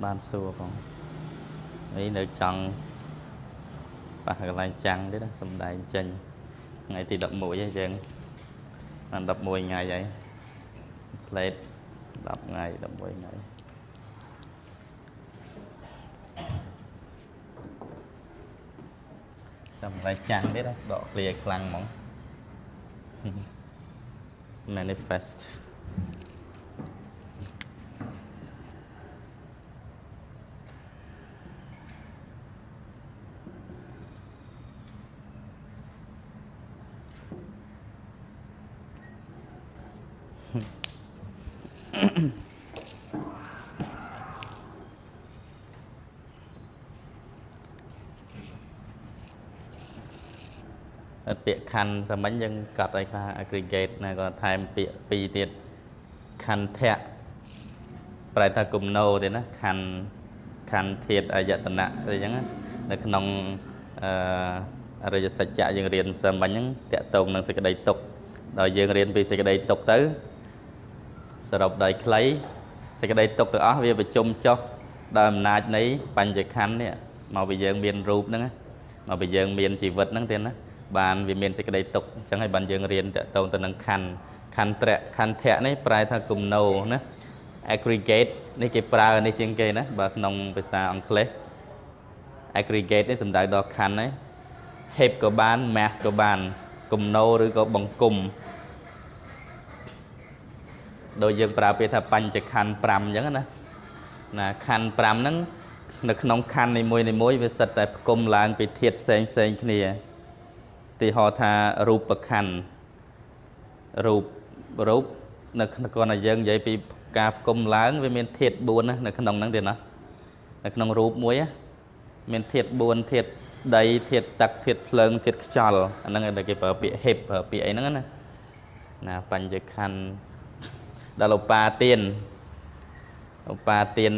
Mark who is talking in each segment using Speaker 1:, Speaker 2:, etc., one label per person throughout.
Speaker 1: ban xua không ấy nơi trong và cái lại trăng đấy đó sầm đại chân ngày thì đập mũi vậy chừng làm đập mũi ngày vậy lên đập ngày đập mũi ngày sầm đại trăng đấy đó đọ lìa lăng mỏng manifestពាក្យខណ្ឌសាមញ្ញយើងកត់ឲ្យថា aggregate ណាក៏ថែមពាក្យពីរទៀតខន្ធៈប្រែថាគំនោទេណាខន្ធធាតុអាយតនៈអីចឹងនៅក្នុងអរិយសច្ចៈយើងរៀនសាមញ្ញហ្នឹងតកតងនឹងសេចក្តីទុក្ខដល់យើងរៀនពីសេចក្តីទុក្ខទៅសរុបដោយខ្លីសេចក្តីទុក្ខទាំងអស់វាប្រជុំចុះដោយអំណាចនៃបញ្ញខណ្ឌនេះមកពីយើងមានរូបហ្នឹងមកពីយើងមានជីវិតហ្នឹងទៀតណាបានវាមានសេចក្តីទុក្ខអញ្ចឹងហើយបានយើងរៀនតកតងទៅនឹងខន្ធៈនេះប្រែថាគំនោណា aggregate នេះគេប្រើនេះជាងគេណាបើក្នុងភាសាអង់គ្លេស aggregate នេះសំដៅដល់ខណ្ឌហ្នឹង heap ក៏បាន mass ក៏បានគំនោឬក៏បង្គំដោយយើងប្រើពាក្យថាបញ្ចខណ្ឌ5អញ្ចឹងណាខណ្ឌ5ហ្នឹងនៅក្នុងខណ្ឌនីមួយវាសិតតែផ្គុំឡើងពីធាតុផ្សេងគ្នាទីហោថារូបខណ្ឌរូបនៅគាត់ឲ្យយើងនិយាយពីការផ្គុំឡើងវាមានធាតុ4ណានៅក្នុងហ្នឹងទៀតណានៅក្នុងរូបមួយមានធាតុ4ធាតុដីធាតុទឹកធាតុភ្លើងធាតុខ្យល់អាហ្នឹងគេប្រើពាក្យ hip ប្រើពាក្យអីហ្នឹងណាបញ្ចខណ្ឌដល់ឧបាទាន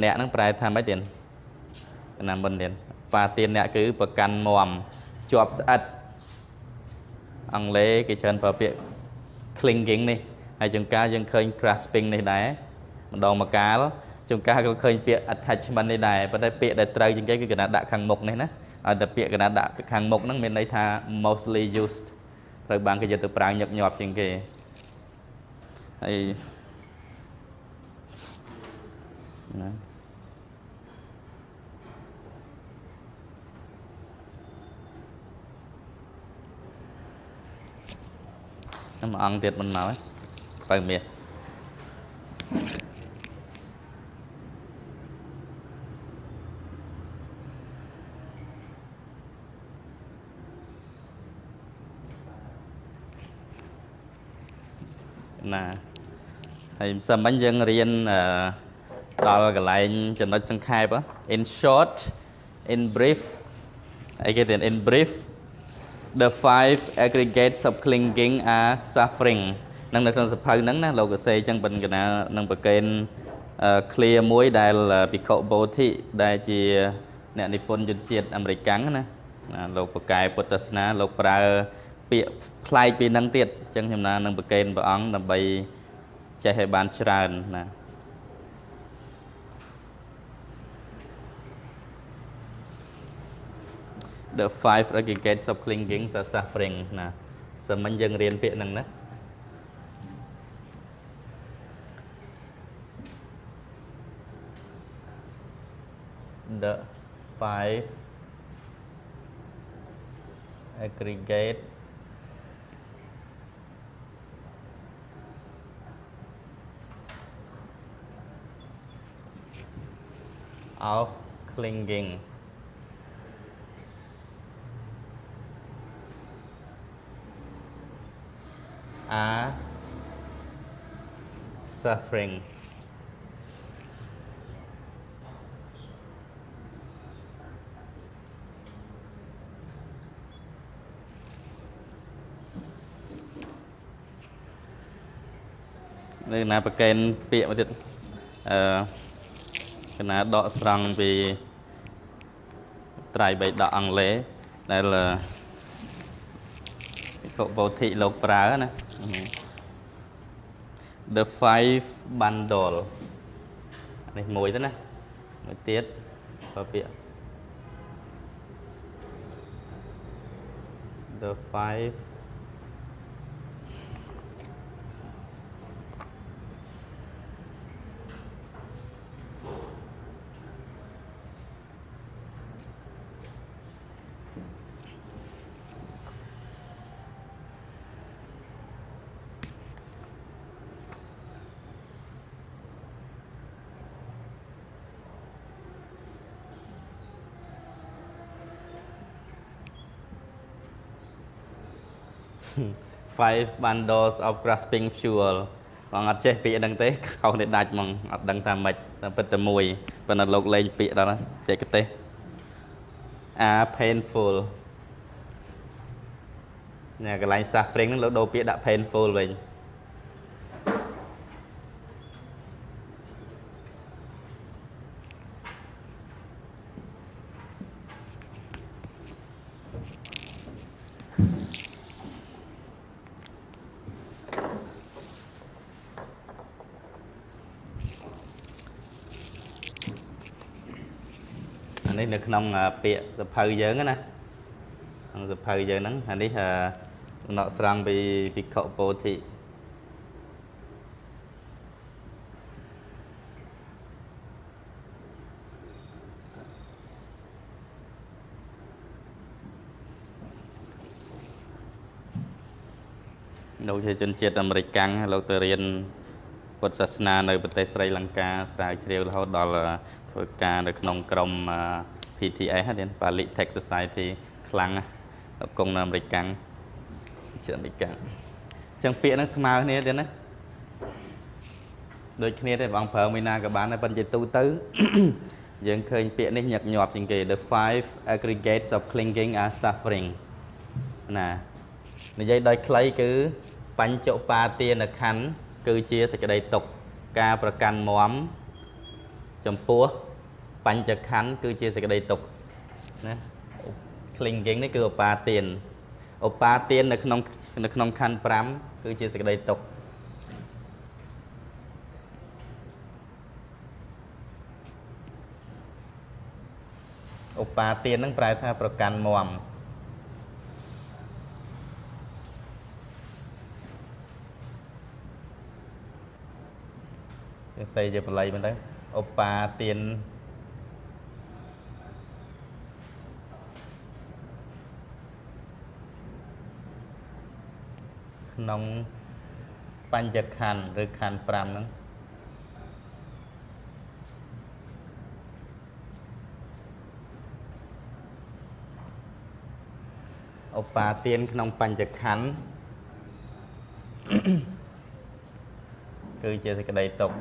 Speaker 1: អ្នកហ្នឹងប្រែថាម៉េចទៀតណាមិនទៀតឧបាទានអ្នកគឺប្រកាន់មមជាប់ស្អិតអង់គ្លេសគេច្រើនប្រើពាក្យ clinging នេះហើយជួនកាលយើងឃើញ grasping នេះដែរម្ដងមកកាលជួនកាលក៏ឃើញពាក្យ attachment នេះដែរប៉ុន្តែពាក្យដែលត្រូវជាងគេគឺកណាដាក់ខាងមុខនេះណាឲ្យតែពាក្យកណាដាក់ខាងមុខហ្នឹងមានន័យថា mostly used ត្រូវបានគេយកទៅប្រើញឹកញាប់ជាងគេហើយណាមួយអង្គទៀតមិនមកបើមាសណាហើយសាមញ្ញយើងរៀនដល់កន្លែងចំណុចសង្ខេប in short in brief អីគេទៀត in brief the 5 aggregates of clinging are suffering នឹងនៅក្នុងសភៅហ្នឹងណាលោកកសេអញ្ចឹងប៉ុន្តែនឹងប្រកេន clear មួយដែលភិក្ខុបោធិដែលជាអ្នកនិពន្ធជនជាតិអាមេរិកណាលោកប្រកែពុទ្ធសាសនាលោកប្រើពាក្យប្លែកពីហ្នឹងទៀតអញ្ចឹងខ្ញុំនឹងប្រកេនព្រះអង្គដើម្បីចេះឲ្យបានច្រើនណា The 5 aggregates of clinging are suffering ណាសាមញ្ញយើងរៀនពាក្យហ្នឹងណា The 5 aggregate of clinging are suffering នៅណាប្រកេនពាក្យមកទៀតកណាដកស្រង់ពីត្រៃបិដកអង់គ្លេសដែលភិក្ខុបោធិលោកប្រើណា The 5 bundle នេះមួយទៅណា tiết và bịa the five five bundles of grasping fuel បងអត់ចេះពាក្យហ្នឹងទេខុសនេះដាច់ហ្មងអត់ដឹងថាម៉េចតែពិតតែមួយប៉ុន្តែលោកលេងពាក្យដល់ចេះកទេស are painful ណែកន្លែង suffering ហ្នឹងលោកដូរពាក្យដាក់ painful វិញ នេះនៅក្នុងពាក្យសភៅយើងណាក្នុងសភៅយើងហ្នឹងអានេះសំណក់ស្រង់ពីភិក្ខុពោធិលោកជាជនជាតិអាមេរិកកាំងលោកទៅរៀនពុទ្ធសាសនានៅប្រទេសស្រីលង្កាស្រាវជ្រាវរហូតដល់ធ្វើការនៅក្នុងក្រុម PTS ហ្នឹង Pali Tech Society ខ្លាំងណាស់គង់នៅអាមេរិកកាំងជាអាមេរិកកាំងអញ្ចឹងពាក្យហ្នឹងស្មើគ្នាទៀតណាដូចគ្នាទេបងប្រើមួយណាក៏បានដែរប៉ុន្តែទូទៅ យើងឃើញពាក្យនេះញឹកញាប់ជាងគេ The five aggregates of clinging are suffering ណានិយាយដោយខ្លីគឺបញ្ចុបាទានខណ្ឌគឺជាសេចក្តីទុក្ខការប្រកាន់មាំចំពោះបញ្ចខណ្ឌគឺជាសេចក្តីទុក្ខណា clinging នេះគឺឧបាទាននៅក្នុងខណ្ឌ5គឺជាសេចក្តីទុក្ខឧបាទានហ្នឹងប្រែថាប្រកាន់មាំសេជាបល័យមែនទេឧបាទានក្នុងបញ្ចខណ្ឌឬខណ្ឌ5ហ្នឹងឧបាទានក្នុងបញ្ចខណ្ឌ គឺជាសេចក្តីទុក្ខ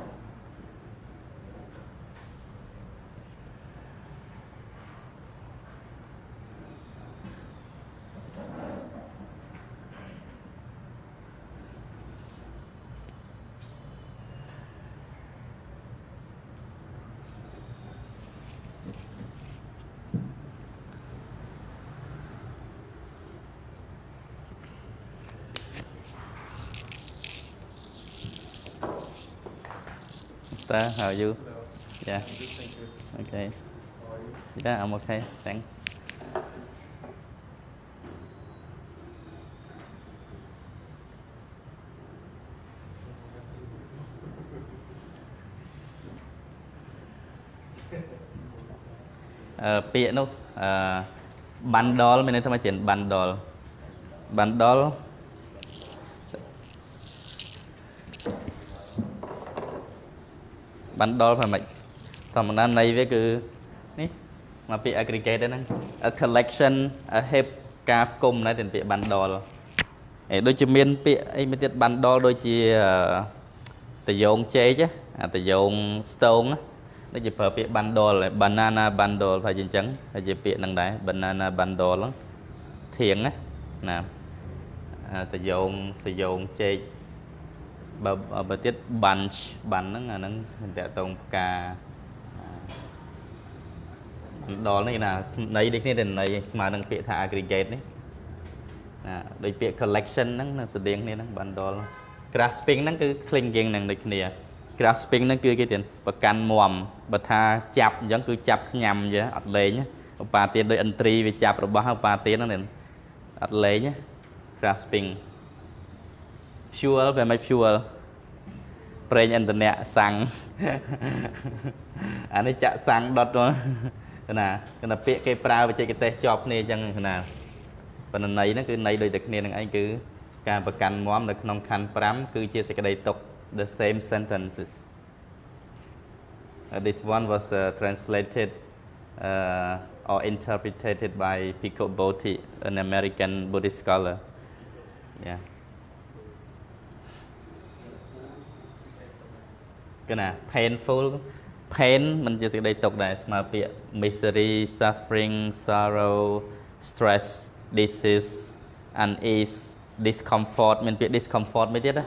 Speaker 1: How are you? Yeah. Okay. Yeah, I'm okay. Thanks.ពាក្យនោះbundle មានន័យថាមកជា bundle បានដល់ហ្មងធម្មតាន័យវាគឺនេះមកពាក្យ aggregate ហ្នឹង a collection a heap ការផ្គុំណាទាំងពាក្យបានដល់ដូចជាមានពាក្យអីមួយទៀតបានដល់ដូចជាតយងចេកតយងស្ទងដូចជាប្រើពាក្យបានដល់ banana bundle ថាជាអញ្ចឹងហើយជាពាក្យហ្នឹងដែរ banana bundle ធៀងណាតយងសយងចេកបើទៀត bunch ហ្នឹងអាហ្នឹងតាក់ទងផ្កាដល់នេះណាន័យដូចគ្នាតែន័យស្មើនឹងពាក្យថា aggregate នេះណាដូចពាក្យ collection ហ្នឹងស្តៀងគ្នាហ្នឹង bundle grasping ហ្នឹងគឺ clinging ហ្នឹងដូចគ្នា grasping ហ្នឹងគឺគេទៀតប្រកាន់មមបើថាចាប់អញ្ចឹងគឺចាប់ញ៉ាំយើអត់លេងឧបាទានដោយឥន្ទ្រីវាចាប់របស់ឧបាទានហ្នឹងអត់លេង grasping fuel វាមិន fuel ប្រេងឥន្ធនៈសាំងអានេះចាក់សាំងដុតមកណាគណៈពាក្យគេប្រើបច្ចេកទេសជាប់គ្នាអញ្ចឹងណាបណ្ណន័យហ្នឹងគឺន័យដូចតែគ្នានឹងឯងគឺការប្រកាន់មមនៅក្នុងខណ្ឌ5គឺជាសេចក្តីទុក the same sentences this one was translated or interpreted by Pico Botti an American Buddhist scholar yeah គឺណា painful pain มันជាសេចក្តីទុក្ខដែរស្មើពាក្យ misery suffering sorrow stress disease unease discomfort មានពាក្យ discomfort មួយទៀតណា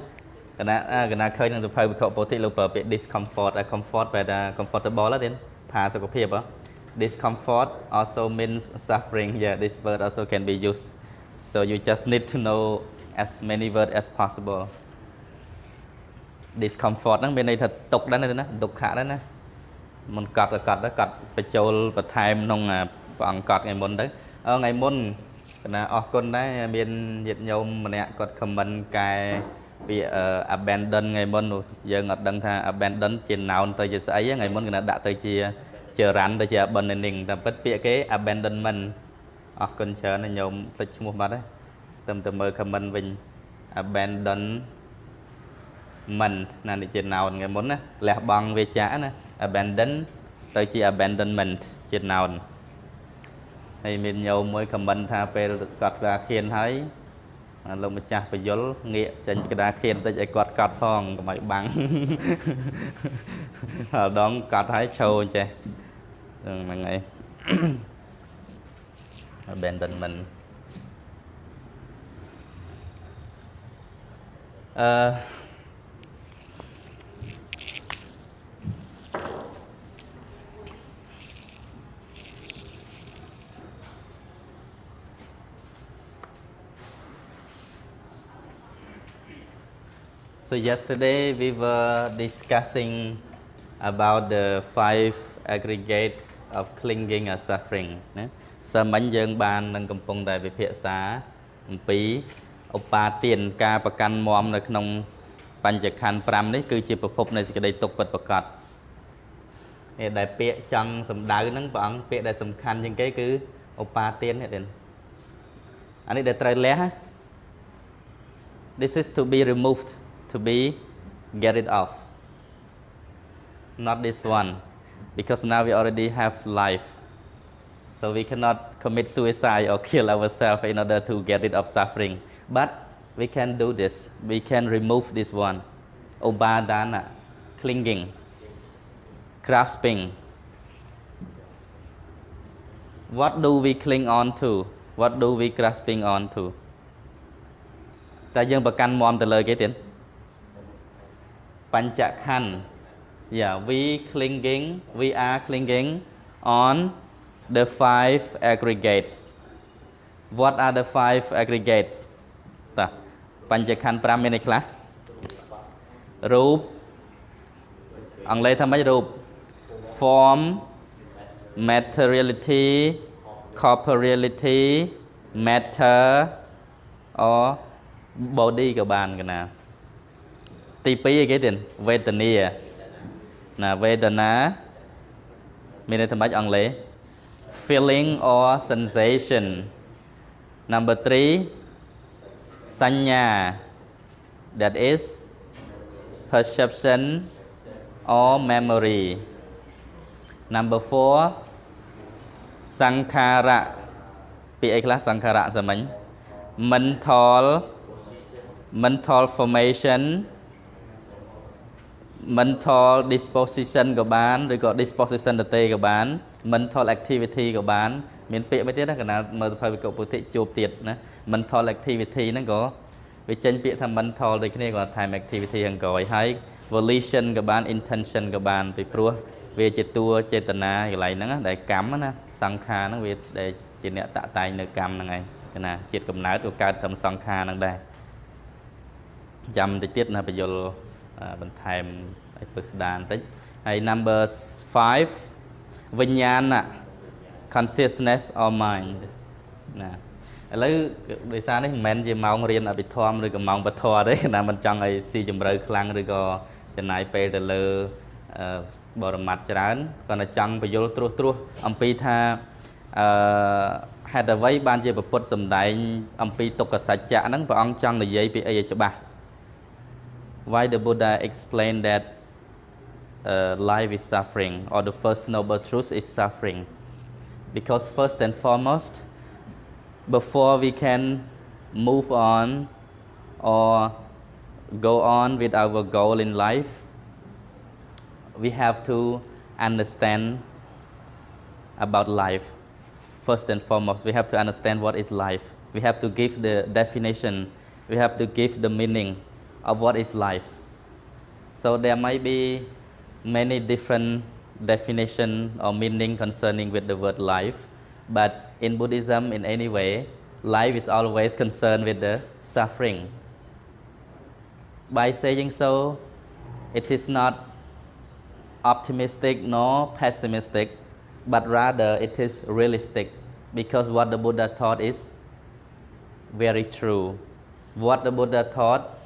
Speaker 1: កណាឃើញក្នុងសភៅវិខពោធិលោកប្រើពាក្យ discomfort comfort បែរថា comfortable ទេផាសុខភាព discomfort also means suffering yeah this word also can be used so you just need to know as many words as possible discomfort ហ្នឹងមានន័យថាទុក្ខដែរណាទុក្ខដែរណាមុនកត់បញ្ចូលបន្ថែមក្នុងព្រះអង្គកត់ថ្ងៃមុនទៅថ្ងៃមុនគណៈអរគុណដែរមានញាតិញោមម្នាក់គាត់ comment កែពាក្យ abandon ថ្ងៃមុនយើងអត់ដឹងថា abandon ជា noun ទៅជាស្អីថ្ងៃមុនគណៈដាក់ទៅជាrun ទៅជា abandoning តែពិតពាក្យគេ abandonment អរគុណច្រើនញោមភ្លេចឈ្មោះបាត់ហើយទៅមើល comment វិញ abandonment ណានេះជា noun ថ្ងៃមុនណាលះបង់វាចាណា abandon ទៅជា abandonment ជា noun ហើយមានញោមមួយ comment ថាពេលគាត់ក្តារខៀនហើយលោកម្ចាស់បយលងាកចេញក្តារខៀនតិចឲ្យគាត់កត់ផងកុំឲ្យបាំងហើយដងកត់ហើយឈោចេះហ្នឹងហើយ abandonment So yesterday we were discussing about the 5 aggregates of clinging or suffering ណាសមិញយើងបាននឹងកំពុងតែវិភាសាអំពីឧបាទានការប្រកាន់មមនៅក្នុងបញ្ចខណ្ឌ5នេះគឺជាប្រភពនៃសេចក្តីទុក្ខពិតប្រាកដនេះដែលពាក្យចង់សម្ដៅហ្នឹងព្រះអង្គពាក្យដែលសំខាន់ជាងគេគឺឧបាទាននេះអានេះដែលត្រូវលះ This is to be removed to be get it off not this one because now we already have life so we cannot commit suicide or kill ourselves in order to get rid of suffering but we can do this we can remove this one upadana clinging grasping what do we cling on to what do we grasping on to តែយើងប្រកាន់មមទៅលើគេទៀតបញ្ចខណ្ឌ yeah we are clinging on the 5 aggregates what are the 5 aggregates តើបញ្ចខណ្ឌ5មានអីខ្លះរូបអង់គ្លេសថាម៉េចរូប form materiality corporeality matter or body ក៏បានកណាទី2អីគេទៀតវេទនាណាវេទនាមានន័យថាម៉េចអង់គ្លេស feeling or sensation number 3សញ្ញា that is perception or memory number 4សង្ខារៈពីអីខ្លះសង្ខារៈសាមញ្ញ mental formation mental disposition ក៏បានឬក៏ disposition ទៅទេក៏បាន mental activity ក៏បានមានពាក្យមួយទៀតណាកណាមើលទៅវិកពុទ្ធិជួបទៀតណា mental activity ហ្នឹងក៏វាចេញពាក្យថា mental ដូចគ្នាក៏ថែម activity ហ្នឹងក៏ហើយ volition ក៏បាន intention ក៏បានពីព្រោះវាជាតួចេតនាកន្លែងហ្នឹងដែលកម្មណាសង្ខារហ្នឹងវាដែលជាអ្នកតាក់តែងនៅកម្មហ្នឹងឯងណាជាតិកំណើតក៏កើតត្រឹមសង្ខារហ្នឹងដែរចាំបន្តិចទៀតណាបញ្យលបន្ថែម number 5 vinyana consciousness or mind ឥឡូវដោយសារនេះមិនមែនជាម៉ោងរៀនអភិធម្មឬក៏ម៉ោងពធទេណាមិនចង់ឲ្យស៊ីជម្រៅខ្លាំងឬក៏ចំណាយពេលទៅលើបរមត្តច្រើនគាត់តែចង់បញ្យល់ត្រួសអំពីថាហេតុអ្វីបានជាពុទ្ធសម្ដែងអំពីទុក្ខសច្ចៈហ្នឹងព្រះអង្គចង់និយាយពីអីឲ្យច្បាស់ Why the Buddha explained that life is suffering or the first noble truth is suffering because first and foremost before we can move on or go on with our goal in life we have to understand about life first and foremost we have to understand what is life we have to give the definition we have to give the meaning of what is life so there might be many different definition or meaning concerning with the word life but in Buddhism in any way life is always concerned with the suffering by saying so it is not optimistic nor pessimistic but rather it is realistic because what the Buddha taught is very true what the Buddha taught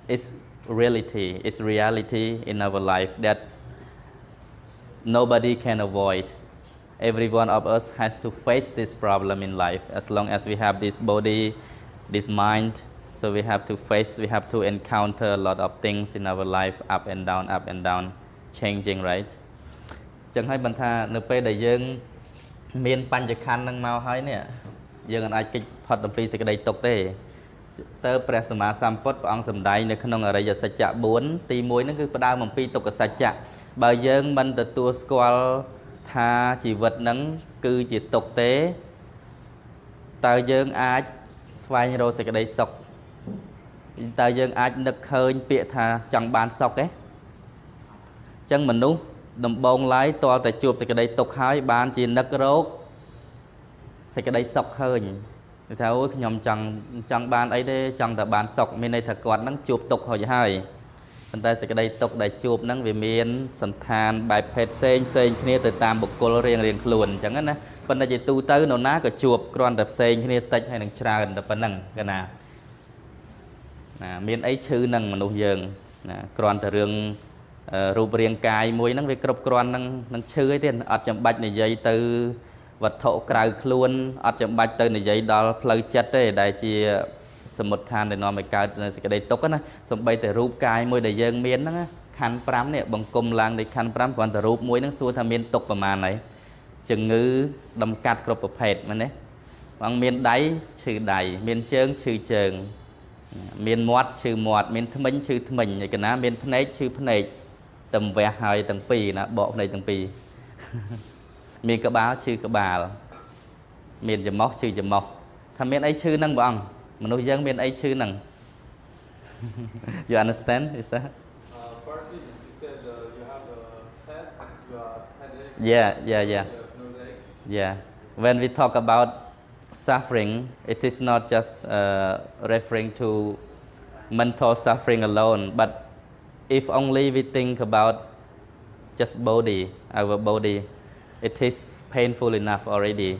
Speaker 1: is reality in our life that nobody can avoid every one of us has to face this problem in life as long as we have this body this mind so we have to face we have to encounter a lot of things in our life up and down changing right ចឹងហើយបន្តថានៅពេលដែលយើងមានបញ្ញខណ្ឌនឹងមកហើយនេះយើងអាចគេចផុតអំពីសេចក្តីទុក្ខទេទៅព្រះសម្មាសម្ពុទ្ធព្រះអង្គសម្ដែងនៅក្នុងអរិយសច្ចៈ4ទី1ហ្នឹងគឺផ្ដើមអំពីទុក្ខសច្ចៈបើយើងមិនទទួលស្គាល់ថាជីវិតហ្នឹងគឺជាទុក្ខទេតើយើងអាចស្វែងរកសេចក្តីសុខតើយើងអាចនឹកឃើញពាក្យថាចង់បានសុខទេអញ្ចឹងមនុស្សដំបងឡើយតើតែជួបសេចក្តីទុក្ខហើយបានជានឹករកសេចក្តីសុខឃើញគឺថាអូខ្ញុំចង់បានអីទេចង់តែបានសុខមានន័យថាគាត់ហ្នឹងជួបទុក្ខហើយប៉ុន្តែសេចក្តីទុក្ខដែលជួបហ្នឹងវាមានសន្តានបែបភេទផ្សេងគ្នាទៅតាមបុគ្គលរៀងខ្លួនអញ្ចឹងណាប៉ុន្តែជាទូទៅនរណាក៏ជួបគ្រាន់តែផ្សេងគ្នាតិចហើយនឹងច្រើនតែប៉ុណ្្នឹងកណាមានអីឈឺនឹងមនុស្សយើងណាគ្រាន់តែរឿងរូបរាងកាយមួយហ្នឹងវាគ្រប់គ្រាន់នឹងឈឺអីទៀតអត់ចាំបាច់និយាយទៅវត្ថុក្រៅខ្លួនអត់ចាំបាច់ទៅនិយាយដល់ផ្លូវចិត្តទេដែលជាសមុទ្ឋានដែលនាំឲ្យកើតនៅសេចក្តីទុក្ខណាសំបីតែរូបកាយមួយដែលយើងមានហ្នឹងខណ្ឌ5នេះបង្គុំឡើងនៃខណ្ឌ5គ្រាន់តែរូបមួយហ្នឹងសួរថាមានទុក្ខប្រមាណហើយជំងឺដំកាត់គ្រប់ប្រភេទមែនទេបងមានដៃឈឺដៃមានជើងឈឺជើងមានមាត់ឈឺមាត់មានធ្មេញឈឺធ្មេញឯកណាមានភ្នែកឈឺភ្នែកតែវះហើយទាំងពីរណាបកភ្នែកទាំងពីរមានក្បាលឈឺក្បាលមានច្រមុះឈឺច្រមុះថាមានអីឈឺហ្នឹងបងមនុស្សយើងមានអីឈឺហ្នឹង You understand is that
Speaker 2: partly you said you have a head you have headache
Speaker 1: yeah when we talk about suffering it is not just referring to mental suffering alone but if only we think about just our body it is painful enough already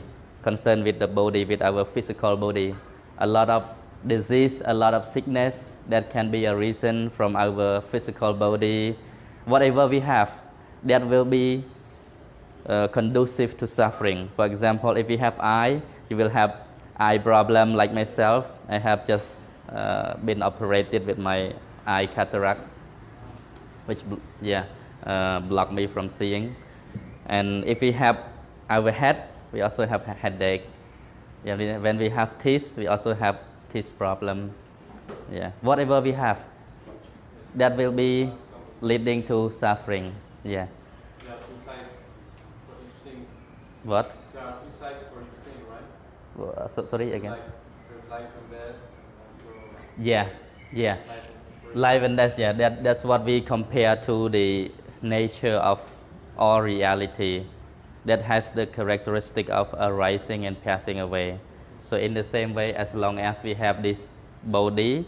Speaker 1: concerned with the body with our physical body a lot of disease a lot of sickness that can be a reason from our physical body whatever we have that will be conducive to suffering for example if we have eye you will have eye problem like myself I have just been operated with my eye cataract which block me from seeing and if we have our head we also have a headache when we have teeth we also have teeth problem whatever we have that will be leading to suffering
Speaker 2: there are two sides for each thing
Speaker 1: what
Speaker 2: there are two sides for each thing right
Speaker 1: sorry again
Speaker 2: there's life and death
Speaker 1: life and death that's what we compare to the nature of all reality that has the characteristic of arising and passing away so in the same way as long as we have this body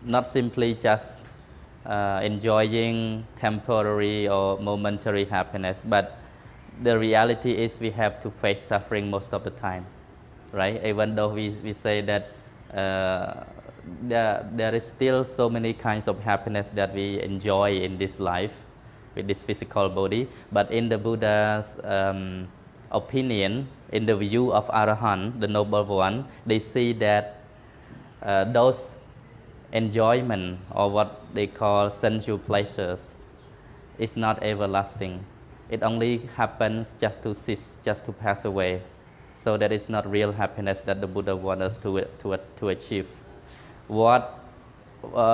Speaker 1: not simply just enjoying temporary or momentary happiness, but the reality is we have to face suffering most of the time, right? Even though we say that there is still so many kinds of happiness that we enjoy in this life with this physical body, but in the Buddha's opinion, in the view of Arahant, the noble one, they see that those enjoyment or what they call sensual pleasures is not everlasting. It only happens just to cease, just to pass away. So that is not real happiness that the Buddha wants us to achieve. What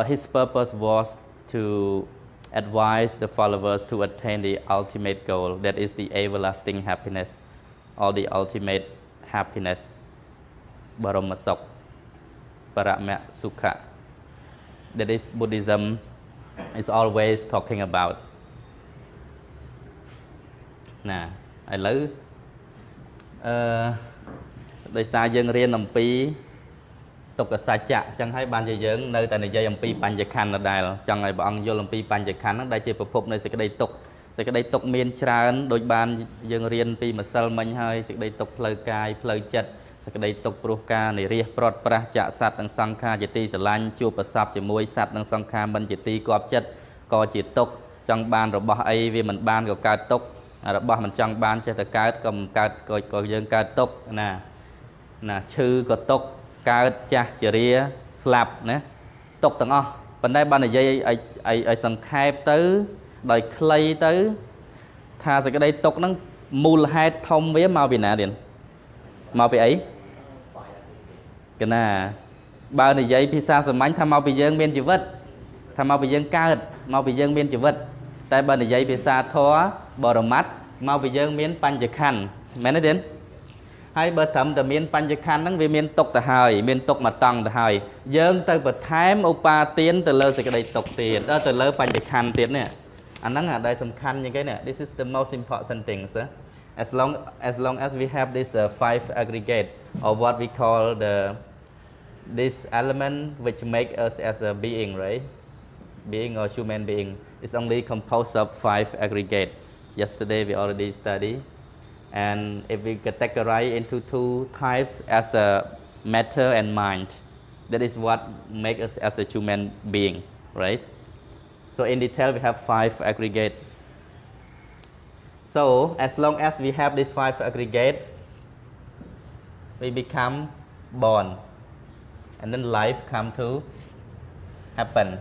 Speaker 1: his purpose was to advise the followers to attain the ultimate goal, that is the everlasting happiness or the ultimate happiness, Baroma Sok, Parama Sukha. That is Buddhism is always talking about. ណាឥឡូវដោយសារយើងរៀនអំពីទុក្ខសច្ចៈអញ្ចឹងហើយបានជាយើងនៅតែនិយាយអំពីបញ្ញខណ្ឌដដែលចង់ឲ្យព្រះអង្គយល់អំពីបញ្ញខណ្ឌហ្នឹងដែលជាប្រភពនៃសេចក្តីទុក្ខមានច្រើនដោយបានយើងរៀនពីម្សិលមិញហើយសេចក្តីទុក្ខផ្លូវកាយផ្លូវចិត្តសេចក្តីទុក្ខព្រោះការនិរិះព្រាត់ប្រាសចាក់សត្វនិងសង្ខារជាទីស្រឡាញ់ជួបប្រសពជាមួយសត្វនិងសង្ខារមិនជាទីគាប់ចិត្តក៏ជាទុក្ខចង់បានរបស់អីវាមិនបានក៏កើតទុក្ខរបស់មិនចង់បានចេះតែកើតក៏មិនកើតក៏យើងកើតទុក្ខណាឈឺក៏ទុក្ខកើតចាស់ជរាស្លាប់ណាទុក្ខទាំងអស់ប៉ុន្តែបាននិយាយឲ្យសង្ខេបទៅដោយខ្លីទៅថាសេចក្តីទុក្ខហ្នឹងមូលហេតុធំវាមកពីណាទៀតមកពីអីកណាបើនិយាយភាសាសាមញ្ញថាមកពីយើងមានជីវិតថាមកពីយើងកើតមកពីយើងមានជីវិតតែបើនិយាយភាសាធម៌បរមត្ថមកពីយើងមានបញ្ញខណ្ឌមែនទេទៀតហើយបើត្រឹមតែមានបញ្ញខណ្ឌហ្នឹងវាមានទុក្ខទៅហើយមានទុក្ខមកតង់ទៅហើយយើងទៅបន្ថែមឧបាទានទៅលើសេចក្តីទុក្ខទៀតទៅលើបញ្ញខណ្ឌទៀតនេះអាហ្នឹងអាដែលសំខាន់ជាងគេនេះ This is the most important thing sir as long as we have this five aggregate or what we call this element which make us as a being, right? Being or human being is only composed of five aggregate. Yesterday we already studied, and if we categorize into two types as a matter and mind, that is what make us as a human being, right? So in detail we have five aggregate. So as long as we have this five aggregate, we become born, and then life come to happen.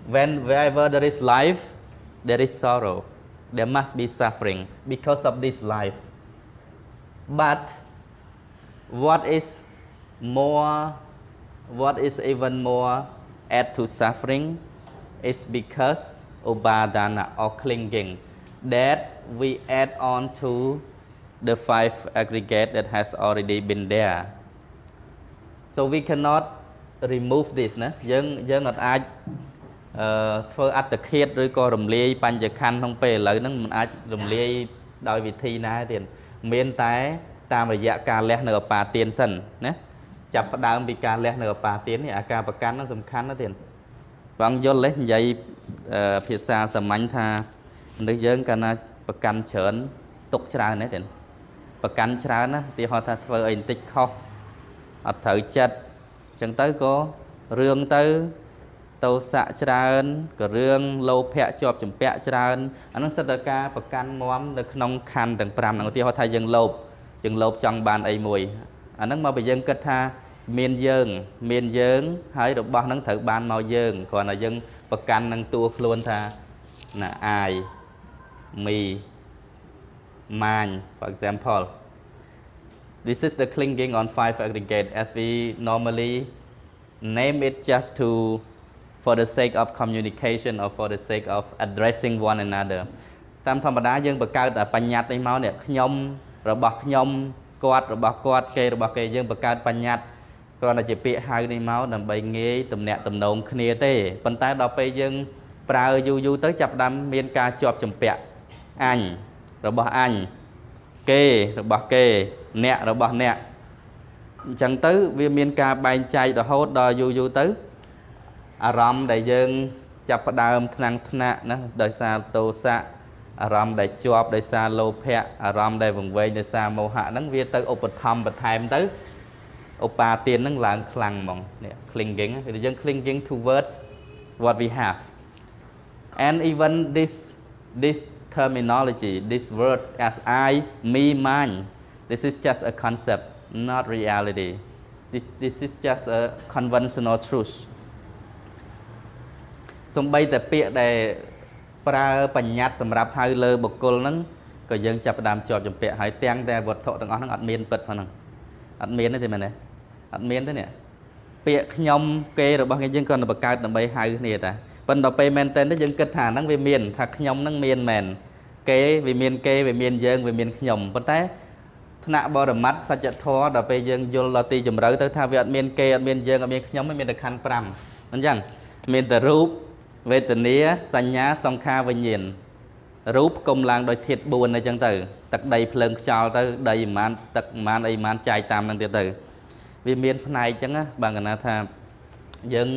Speaker 1: Wherever there is life, there is sorrow. There must be suffering because of this life. But what is even more add to suffering is because upadana or clinging that we add on to the five aggregate that has already been there. So we cannot remove this ណាយើងអត់អាចធ្វើអត្តឃាតឬក៏រំលាយបញ្ញខណ្ឌក្នុងពេលឥឡូវហ្នឹងមិនអាចរំលាយដោយវិធីណាទេមានតែតាមរយៈការលះនៅឧបាទានសិនណាចាប់ផ្ដើមពីការលះនៅឧបាទាននេះអាការប្រកាន់ហ្នឹងសំខាន់ណាស់ទៀតបងយល់ទេនិយាយភាសាសាមញ្ញថាមនុស្សយើងកាលណាប្រកាន់ច្រើនទុកច្រើនទេទៀតប្រកាន់ច្រើនណាឧទាហរណ៍ថាធ្វើអីបន្តិចខុសអត់ត្រូវចិត្តអញ្ចឹងទៅក៏រឿងទៅតោសៈច្រើនក៏រឿងលោភៈជាប់ចម្ពាក់ច្រើនអានោះសិតតែការប្រកាន់មមនៅក្នុងខណ្ឌទាំង5ហ្នឹងឧទាហរណ៍ថាយើងលោភចង់បានអីមួយអាហ្នឹងមកពីយើងគិតថាមានយើងហើយរបស់ហ្នឹងត្រូវបានមកយើងគ្រាន់តែយើងប្រកាន់នឹងតួខ្លួនថាណាអាយme mine for example. This is the clinging on five aggregate as we normally name it just for the sake of communication or for the sake of addressing one another. តាមធម្មតាយើងបង្កើតបញ្ញត្តិនេះមកនេះខ្ញុំរបស់ខ្ញុំគាត់របស់គាត់គេរបស់គេយើងបង្កើតបញ្ញត្តិគ្រាន់តែជាពាក្យហៅនេះមកដើម្បីងាយទំនាក់ទំនងគ្នាទេប៉ុន្តែដល់ពេលយើងប្រើយូរទៅចាប់ផ្ដើមមានការជាប់ចម្ពាក់អញរបស់អញគេរបស់គេអ្នករបស់អ្នកអញ្ចឹងទៅវាមានការបែងចែករហូតដល់យូរទៅ អារម្មណ៍ដែលយើងចាប់ផ្ដើមថ្នាំងថ្នាក់ណាដោយសារទោសៈអារម្មណ៍ដែលជាប់ដោយសារលោភៈអារម្មណ៍ដែលវង្វេងដោយសារមោហៈហ្នឹងវាទៅឧបត្ថម្ភបន្ថែមទៅឧបាទានហ្នឹងឡើងខ្លាំងហ្មងនេះ clinging គឺយើង clinging towards what we have and even this terminology this words as I me mine this is just a concept not reality this is just a conventional truth សំបីតែពាក្យដែលប្រើបញ្ញត្តិសម្រាប់ហៅលើបុគ្គលហ្នឹងក៏យើងចាប់ផ្ដើមជាប់ជំពាក់ហើយទាំងតែវត្ថុទាំងអស់ហ្នឹងអត់មានពិតផងហ្នឹងអត់មានទេមែនទេអត់មានទេនេះពាក្យខ្ញុំគេរបស់យើងគ្រាន់តែបង្កើតដើម្បីហៅគ្នាតាប៉ុន្តែពេលមែនតើយើងគិតថាហ្នឹងវាមានថាខ្ញុំហ្នឹងមានមែនគេវាមានគេវាមានយើងវាមានខ្ញុំប៉ុន្តែថ្នាក់បរមត្តសច្ចធម៌ដល់ពេលយើងយល់ដល់ទីជម្រៅទៅថាវាអត់មានគេអត់មានយើងអត់មានខ្ញុំមានតែខណ្ឌ5អញ្ចឹងមានតែរូបវេទនាសញ្ញាសង្ខារវិញ្ញាណរូបគុំឡើងដោយធាតុ4អញ្ចឹងទៅទឹកដីភ្លើងខ្យល់ទៅដីប្រមាណទឹកប្រមាណអីប្រមាណចែកតាមហ្នឹងទៀតទៅវាមានផ្នែកអញ្ចឹងណាបើកណាថាយើង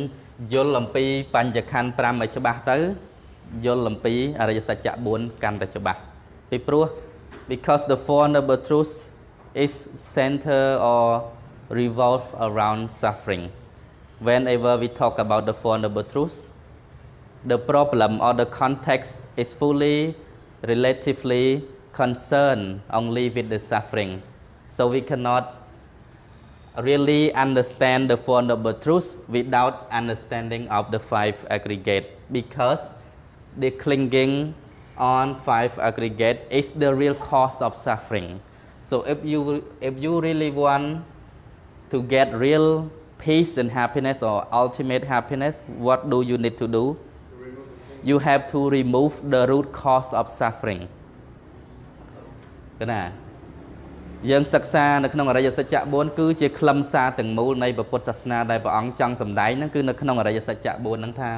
Speaker 1: យល់អំពីបញ្ចក្ខន្ធ5ឲ្យច្បាស់ទៅយល់អំពីអរិយសច្ចៈ4កាន់តែច្បាស់ពីព្រោះ because the four noble truths is center or revolve around suffering whenever we talk about the four noble truths the problem or the context is fully relatively concerned only with the suffering so we cannot really understand the four noble truths without understanding of the five aggregate because the clinging on five aggregate is the real cause of suffering so if you really want to get real peace and happiness or ultimate happiness what do you need to do you have to remove the root cause of suffering ណាយើងសិក្សានៅក្នុងអរិយសច្ចៈ4គឺជាខ្លឹមសារទាំងមូលនៃពុទ្ធសាសនាដែលព្រះអង្គចង់សម្ដែងហ្នឹងគឺនៅក្នុងអរិយសច្ចៈ4ហ្នឹងថា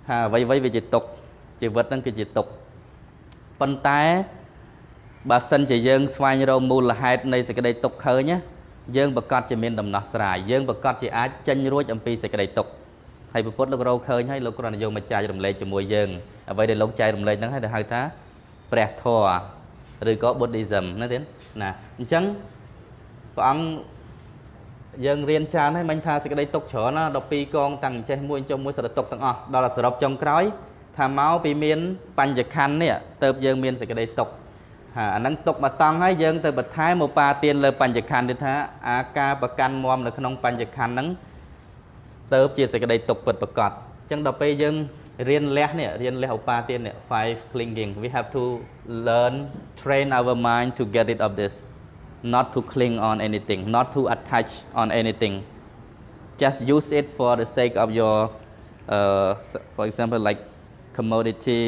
Speaker 1: អ្វីៗវាជាទុក្ខជីវិតហ្នឹងគឺជាទុក្ខប៉ុន្តែបើសិនជាយើងស្វែងរកមូលហេតុនៃសេចក្តីទុក្ខឃើញយើងប្រកាសជាមានដំណោះស្រាយយើងប្រកាសជាអាចចេញរួចអំពីសេចក្តីទុក្ខហើយពុទ្ធលោករកឃើញហើយលោកគ្រាន់តែយកមកចែករំលែកជាមួយយើងអ្វីដែលលោកចែករំលែកហ្នឹងហើយដែលហៅថាព្រះធម៌ឬក៏ Buddhism ណាទៀតណាអញ្ចឹងព្រះអង្គយើងរៀនច្រើនហើយមិញថាសេចក្តីទុក្ខច្រើនណា12កងតាំងចេះមួយចុះមួយសត្វទុក្ខទាំងអស់ដល់សរុបចុងក្រោយថាមកពីមានបញ្ចក្ខន្ធនេះទៅយើងមានសេចក្តីទុក្ខអាហ្នឹងទុក្ខមកតង់ហើយយើងទៅបន្ថែមឧបាទានលើបញ្ចក្ខន្ធទៀតថាអាការប្រកាន់មមនៅក្នុងបញ្ចក្ខន្ធហ្នឹងទៅជាសេចក្តីទុក្ខពិតប្រាកដអញ្ចឹងដល់ពេលយើងរៀនលះឧបាទាននេះ five clinging we have to learn train our mind to get rid of this not to cling on anything not to attach on anything just use it for the sake of your for example like commodity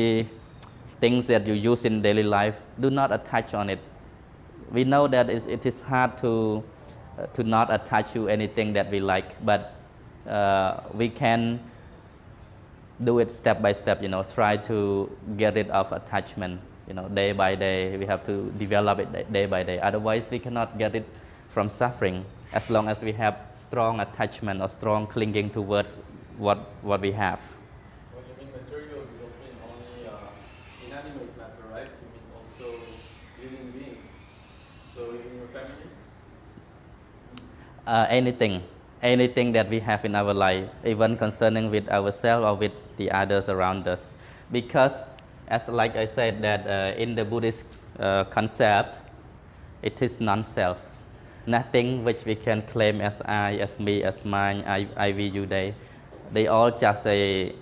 Speaker 1: things that you use in daily life do not attach on it we know that it is hard to not attach to anything that we like but we can do it step by step try to get rid of attachment day by day we have to develop it day by day otherwise we cannot get it from suffering as long as we have strong attachment or strong clinging towards what we have
Speaker 2: when you mean material you don't mean only inanimate matter right you mean also living beings so in your family
Speaker 1: anything that we have in our life even concerning with ourselves or with the others around us because as like I said that in the Buddhist concept it is non-self nothing which we can claim as I as me as mine I we you they all just a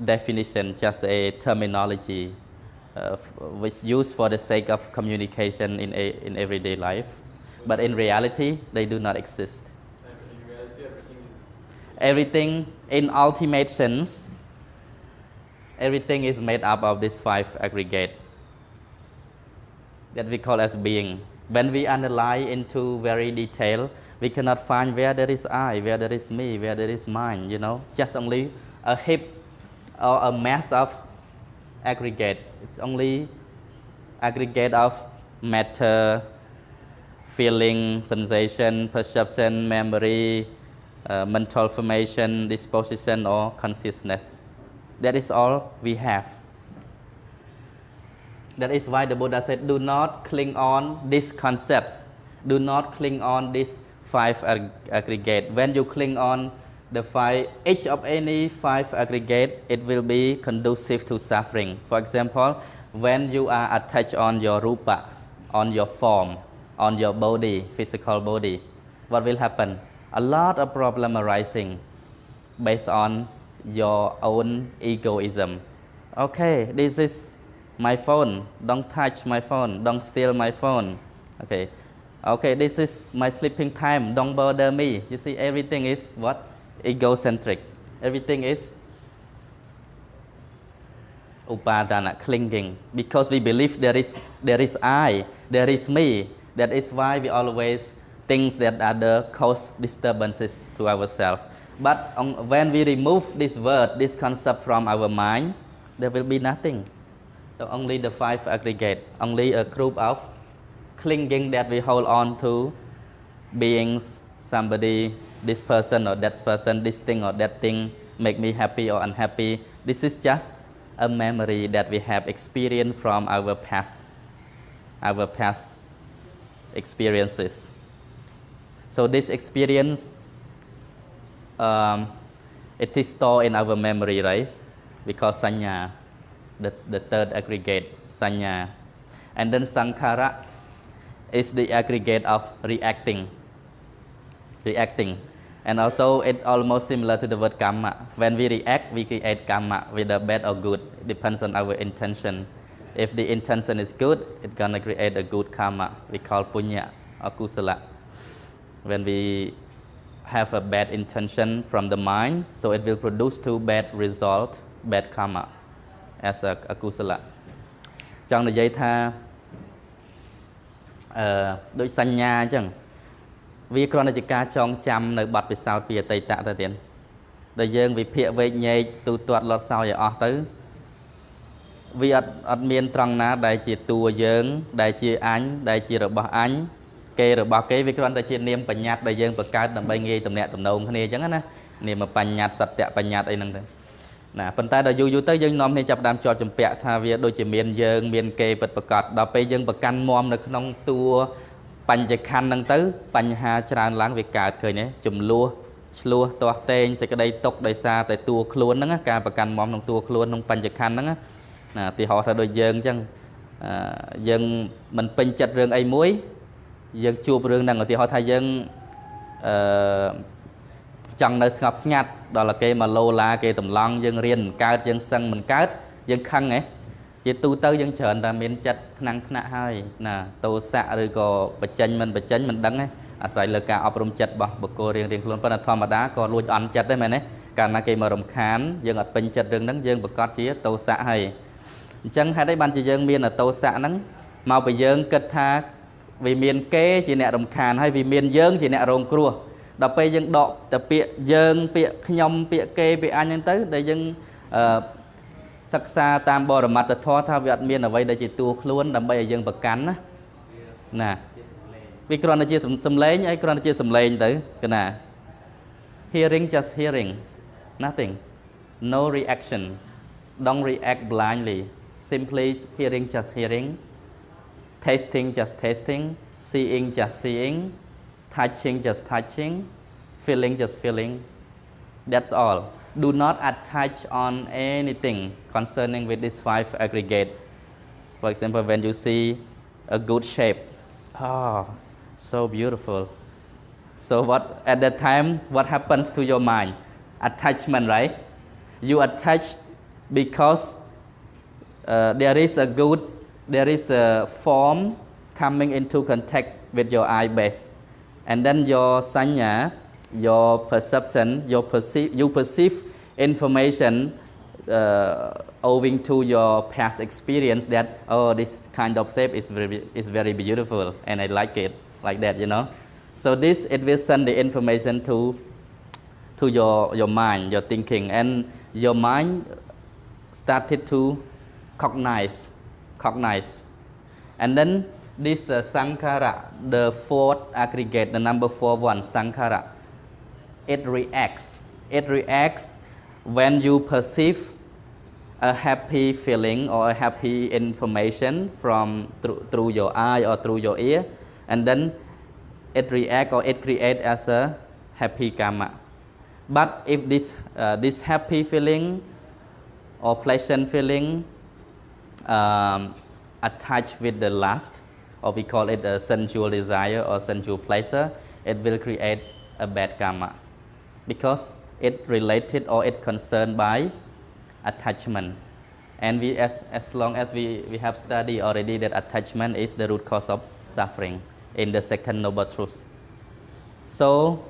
Speaker 1: definition just a terminology which used for the sake of communication in everyday life but in reality they do not exist everything in ultimate sense everything is made up of these five aggregate that we call as being when we analyze into very detail we cannot find where there is I where there is me where there is mine just only a heap or a mass of aggregate it's only aggregate of matter feeling sensation perception memory mental formation, disposition, or consciousness. That is all we have. That is why the Buddha said, do not cling on these concepts. Do not cling on these 5 aggregate. When you cling on the 5, each of any 5 aggregate, it will be conducive to suffering. For example, when you are attached on your rupa, on your form, on your body, physical body, what will happen? A lot of problem arising based on your own egoism. Okay, this is my phone. Don't touch my phone. Don't steal my phone. Okay. Okay, this is my sleeping time. Don't bother me. You see, everything is what? Egocentric. Everything is upadana, clinging. Because we believe there is I, there is me. That is why we always think that other cause disturbances to ourselves. But when we remove this word, this concept from our mind, there will be nothing. So only the 5 aggregate, only a group of clinging that we hold on to beings, somebody, this person or that person, this thing or that thing make me happy or unhappy. This is just a memory that we have experienced from our past experiences. So this experience, it is stored in our memory, right? Because sanya, the 3rd aggregate, sanya. And then sankhara is the aggregate of reacting. And also it almost similar to the word karma. When we react, we create karma, whether bad or good. It depends on our intention. If the intention is good, it's gonna create a good karma. We call punya or kusala. When we have a bad intention from the mind, so it will produce 2 bad result, bad karma as a kusala. ចង់និយាយថាដូចសញ្ញាអញ្ចឹងវាគ្រាន់តែជាការចងចាំនៅបទពិសោធន៍ពីអតីតទៅទៀតដែលយើងវិភាគវែកញែកទូទាត់លត់សោយឲ្យអស់ទៅវាអត់មានត្រង់ណាដែលជាតួយើងដែលជាអញដែលជារបស់អញគេរបស់គេវាគ្រាន់តែជានាមបញ្ញត្តិដែលយើងបង្កើតដើម្បីងាយតំណាក់តំណងគ្នាអញ្ចឹងណានាមបញ្ញត្តិសត្យបញ្ញត្តិអីហ្នឹងទៅណាប៉ុន្តែដល់យូរទៅយើងនាំគ្នាចាប់ដើមជាប់ចម្ពាក់ថាវាដូចជាមានយើងមានគេពិតប្រាកដដល់ពេលយើងប្រកាន់មមនៅក្នុងតួបញ្ញខណ្ឌហ្នឹងទៅបញ្ហាច្រើនឡើងវាកើតឃើញទេចំនួនឆ្លោះទាស់ទែងសេចក្តីទុកដោយសារតែតួខ្លួនហ្នឹងការប្រកាន់មមក្នុងតួខ្លួនក្នុងបញ្ញខណ្ឌហ្នឹងណាទីហោថាដូចយើងអញ្ចឹងយើងមិនពេញចិត្តរឿងអីមួយយើងជួបរឿងហ្នឹងឧទាហរណ៍ថាយើងចង់នៅស្ងប់ស្ងាត់ដល់គេមកលោឡាគេតម្លង់យើងរៀនមិនកើតយើងសឹងមិនកើតយើងខឹងហ៎ជាទូទៅយើងច្រើនតែមានចិត្តថ្នាំងថ្នាក់ហើយណាតោសៈឬក៏បញ្ចេញមិនបញ្ចេញមិនដឹងទេអាស្រ័យលើការអប់រំចិត្តរបស់បុគ្គលរៀងខ្លួនប៉ុន្តែធម្មតាក៏លួចអន់ចិត្តដែរមែនទេកាលណាគេមករំខានយើងអត់ពេញចិត្តរឿងហ្នឹងយើងប្រកាសជាតោសៈហើយអញ្ចឹងហេតុអីបានជាយើងមានតោសៈហ្នឹងមកពីយើងគិតថាវាមានគេជាអ្នករំខានហើយវាមានយើងជាអ្នករងគ្រោះដល់ពេលយើងដកតែពាក្យយើងពាក្យខ្ញុំពាក្យគេពាក្យអញហ្នឹងទៅដែលយើងសិក្សាតាមបរមត្ថធម៌ថាវាអត់មានអ្វីដែលជាតួខ្លួនដើម្បីឲ្យយើងប្រកាន់ណាវាគ្រាន់តែជាសំឡេងហើយគ្រាន់តែជាសំឡេងទៅគឺណា hearing just hearing nothing no reaction don't react blindly simply hearing just hearing tasting just tasting seeing just seeing touching just touching feeling just feeling that's all do not attach on anything concerning with these 5 aggregate for example when you see a good shape so beautiful so what at that time what happens to your mind attachment right you attach because there is a form coming into contact with your eye base and then your sanya your perception you perceive information owing to your past experience that this kind of shape is very beautiful and I like it like that so this it will send the information to your mind your thinking and your mind started to cognize and then this sankhara the 4th aggregate the number 4 one sankhara it reacts. It reacts when you perceive a happy feeling or a happy information from through your eye or through your ear, and then it reacts or it creates as a happy karma. But if this happy feeling or pleasant feeling attached with the lust, or we call it a sensual desire or sensual pleasure, it will create a bad karma because it related or it concerned by attachment. And we as long as we have studied already that attachment is the root cause of suffering in the second noble truth. So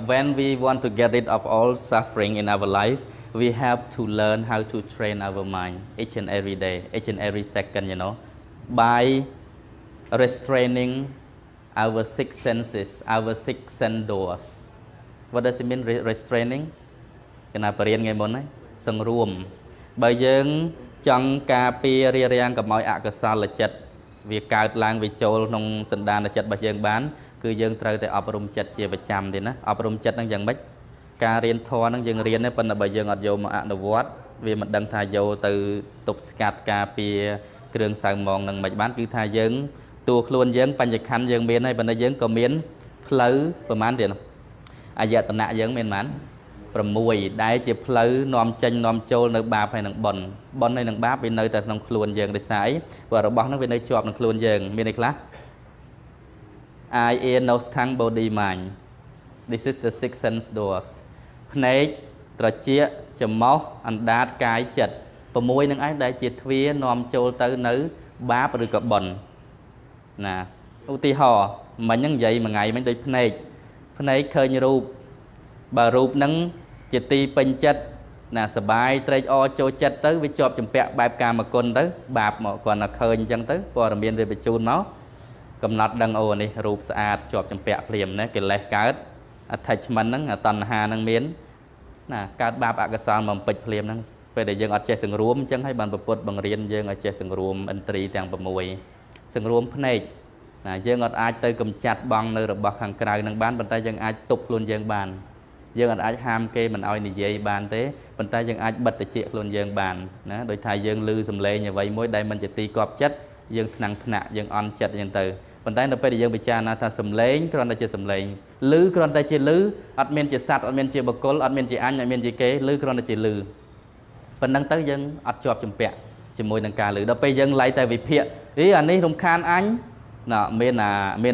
Speaker 1: when we want to get rid of all suffering in our life, we have to learn how to train our mind each and every day, each and every second, by restraining our six senses, our six sense doors. What does it mean, restraining? Cái nào barian ngày môn này, sừng ruộng. Bởi dương trong cà pi ria riang cầm mọi ạ cơ sa là chật, việc cao lang vì châu nông sân đàn là chật bởi dương bán, cứ dương trời tại ập rung chật chia 100 thì nó, ập rung chật năng dương bách, cà riêng thò năng dương riêng này, phần là bởi dương ọt vô mà ạ đồ vót, vì mình đăng thà vô từ tục scat cà pi kêu sang mong năng mạch bán cứ thà dương tua luôn dương pan dịch khăn dương miền này bên đây dương có miền phơiประมาณ tiềnอาญาตนะdương miền mán 6 ได้ជាផ្លូវនាំចេញនាំចូលនៅបាបហើយនឹងបុណ្យបុណ្យហើយនឹងបាបវានៅតែក្នុងខ្លួនយើងដោយសារអីព្រោះរបស់ហ្នឹងវានៅជាប់នឹងខ្លួនយើងមានន័យខ្លះ I ear nose tongue body mind this is the six sense doors ភ្នែកត្រចៀកច្រមុះអណ្ដាតកាយចិត្ត 6 នឹងឯងដែលជាទ្វារនាំចូលទៅនៅបាបឬក៏បុណ្យណាឧទាហរណ៍មិញហ្នឹងនិយាយមួយថ្ងៃមិញដូចភ្នែកឃើញរូបបើរូបហ្នឹងជាទីពេញចិត្តណាសបាយត្រេកអរចូលចិត្តទៅវាជាប់ចម្ពាក់បែបកាមគុណទៅបាបមកគាត់តែឃើញអញ្ចឹងទៅព័ត៌មានវាបញ្ជូនមកកំណត់ដឹងអូនេះរូបស្អាតជាប់ចម្ពាក់ភ្លាមណាកិលេសកើត attachment ហ្នឹងតណ្ហាហ្នឹងមានណាកើតបាបអកុសលមកពេចភ្លាមហ្នឹងពេលដែលយើងអត់ចេះសង្រួមអញ្ចឹងហើយបានប្រពុតបង្រៀនយើងឲ្យចេះសង្រួមឥន្ទ្រីទាំង 6 សង្រួមភ្នែកណាយើងអត់អាចទៅកំចាត់បងនៅរបស់ខាងក្រៅនឹងបានប៉ុន្តែយើងអាចទប់ខ្លួនយើងបានយើងអាចហាមគេមិនឲ្យនិយាយបានទេប៉ុន្តែយើងអាចបិទតិចខ្លួនយើងបានណាដោយថាយើងឮសំឡេងអ្វីមួយដែលមិនជាទីគាប់ចិត្តយើងថ្នាក់យើងអន់ចិត្តអញ្ចឹងទៅប៉ុន្តែនៅពេលដែលយើងពិចារណាថាសំឡេងគ្រាន់តែជាសំឡេងឮគ្រាន់តែជាឮអត់មានជាសត្វអត់មានជាបុគ្គលអត់មានជាអញអត់មានជាគេឮគ្រាន់តែជាឮប៉ុណ្ណឹងទៅយើងអត់ជាប់ចម្ពាក់ជាមួយនឹងការឮដល់ពេលយើងឡាយតែវិភាគអានេះរំខានអញណាមាន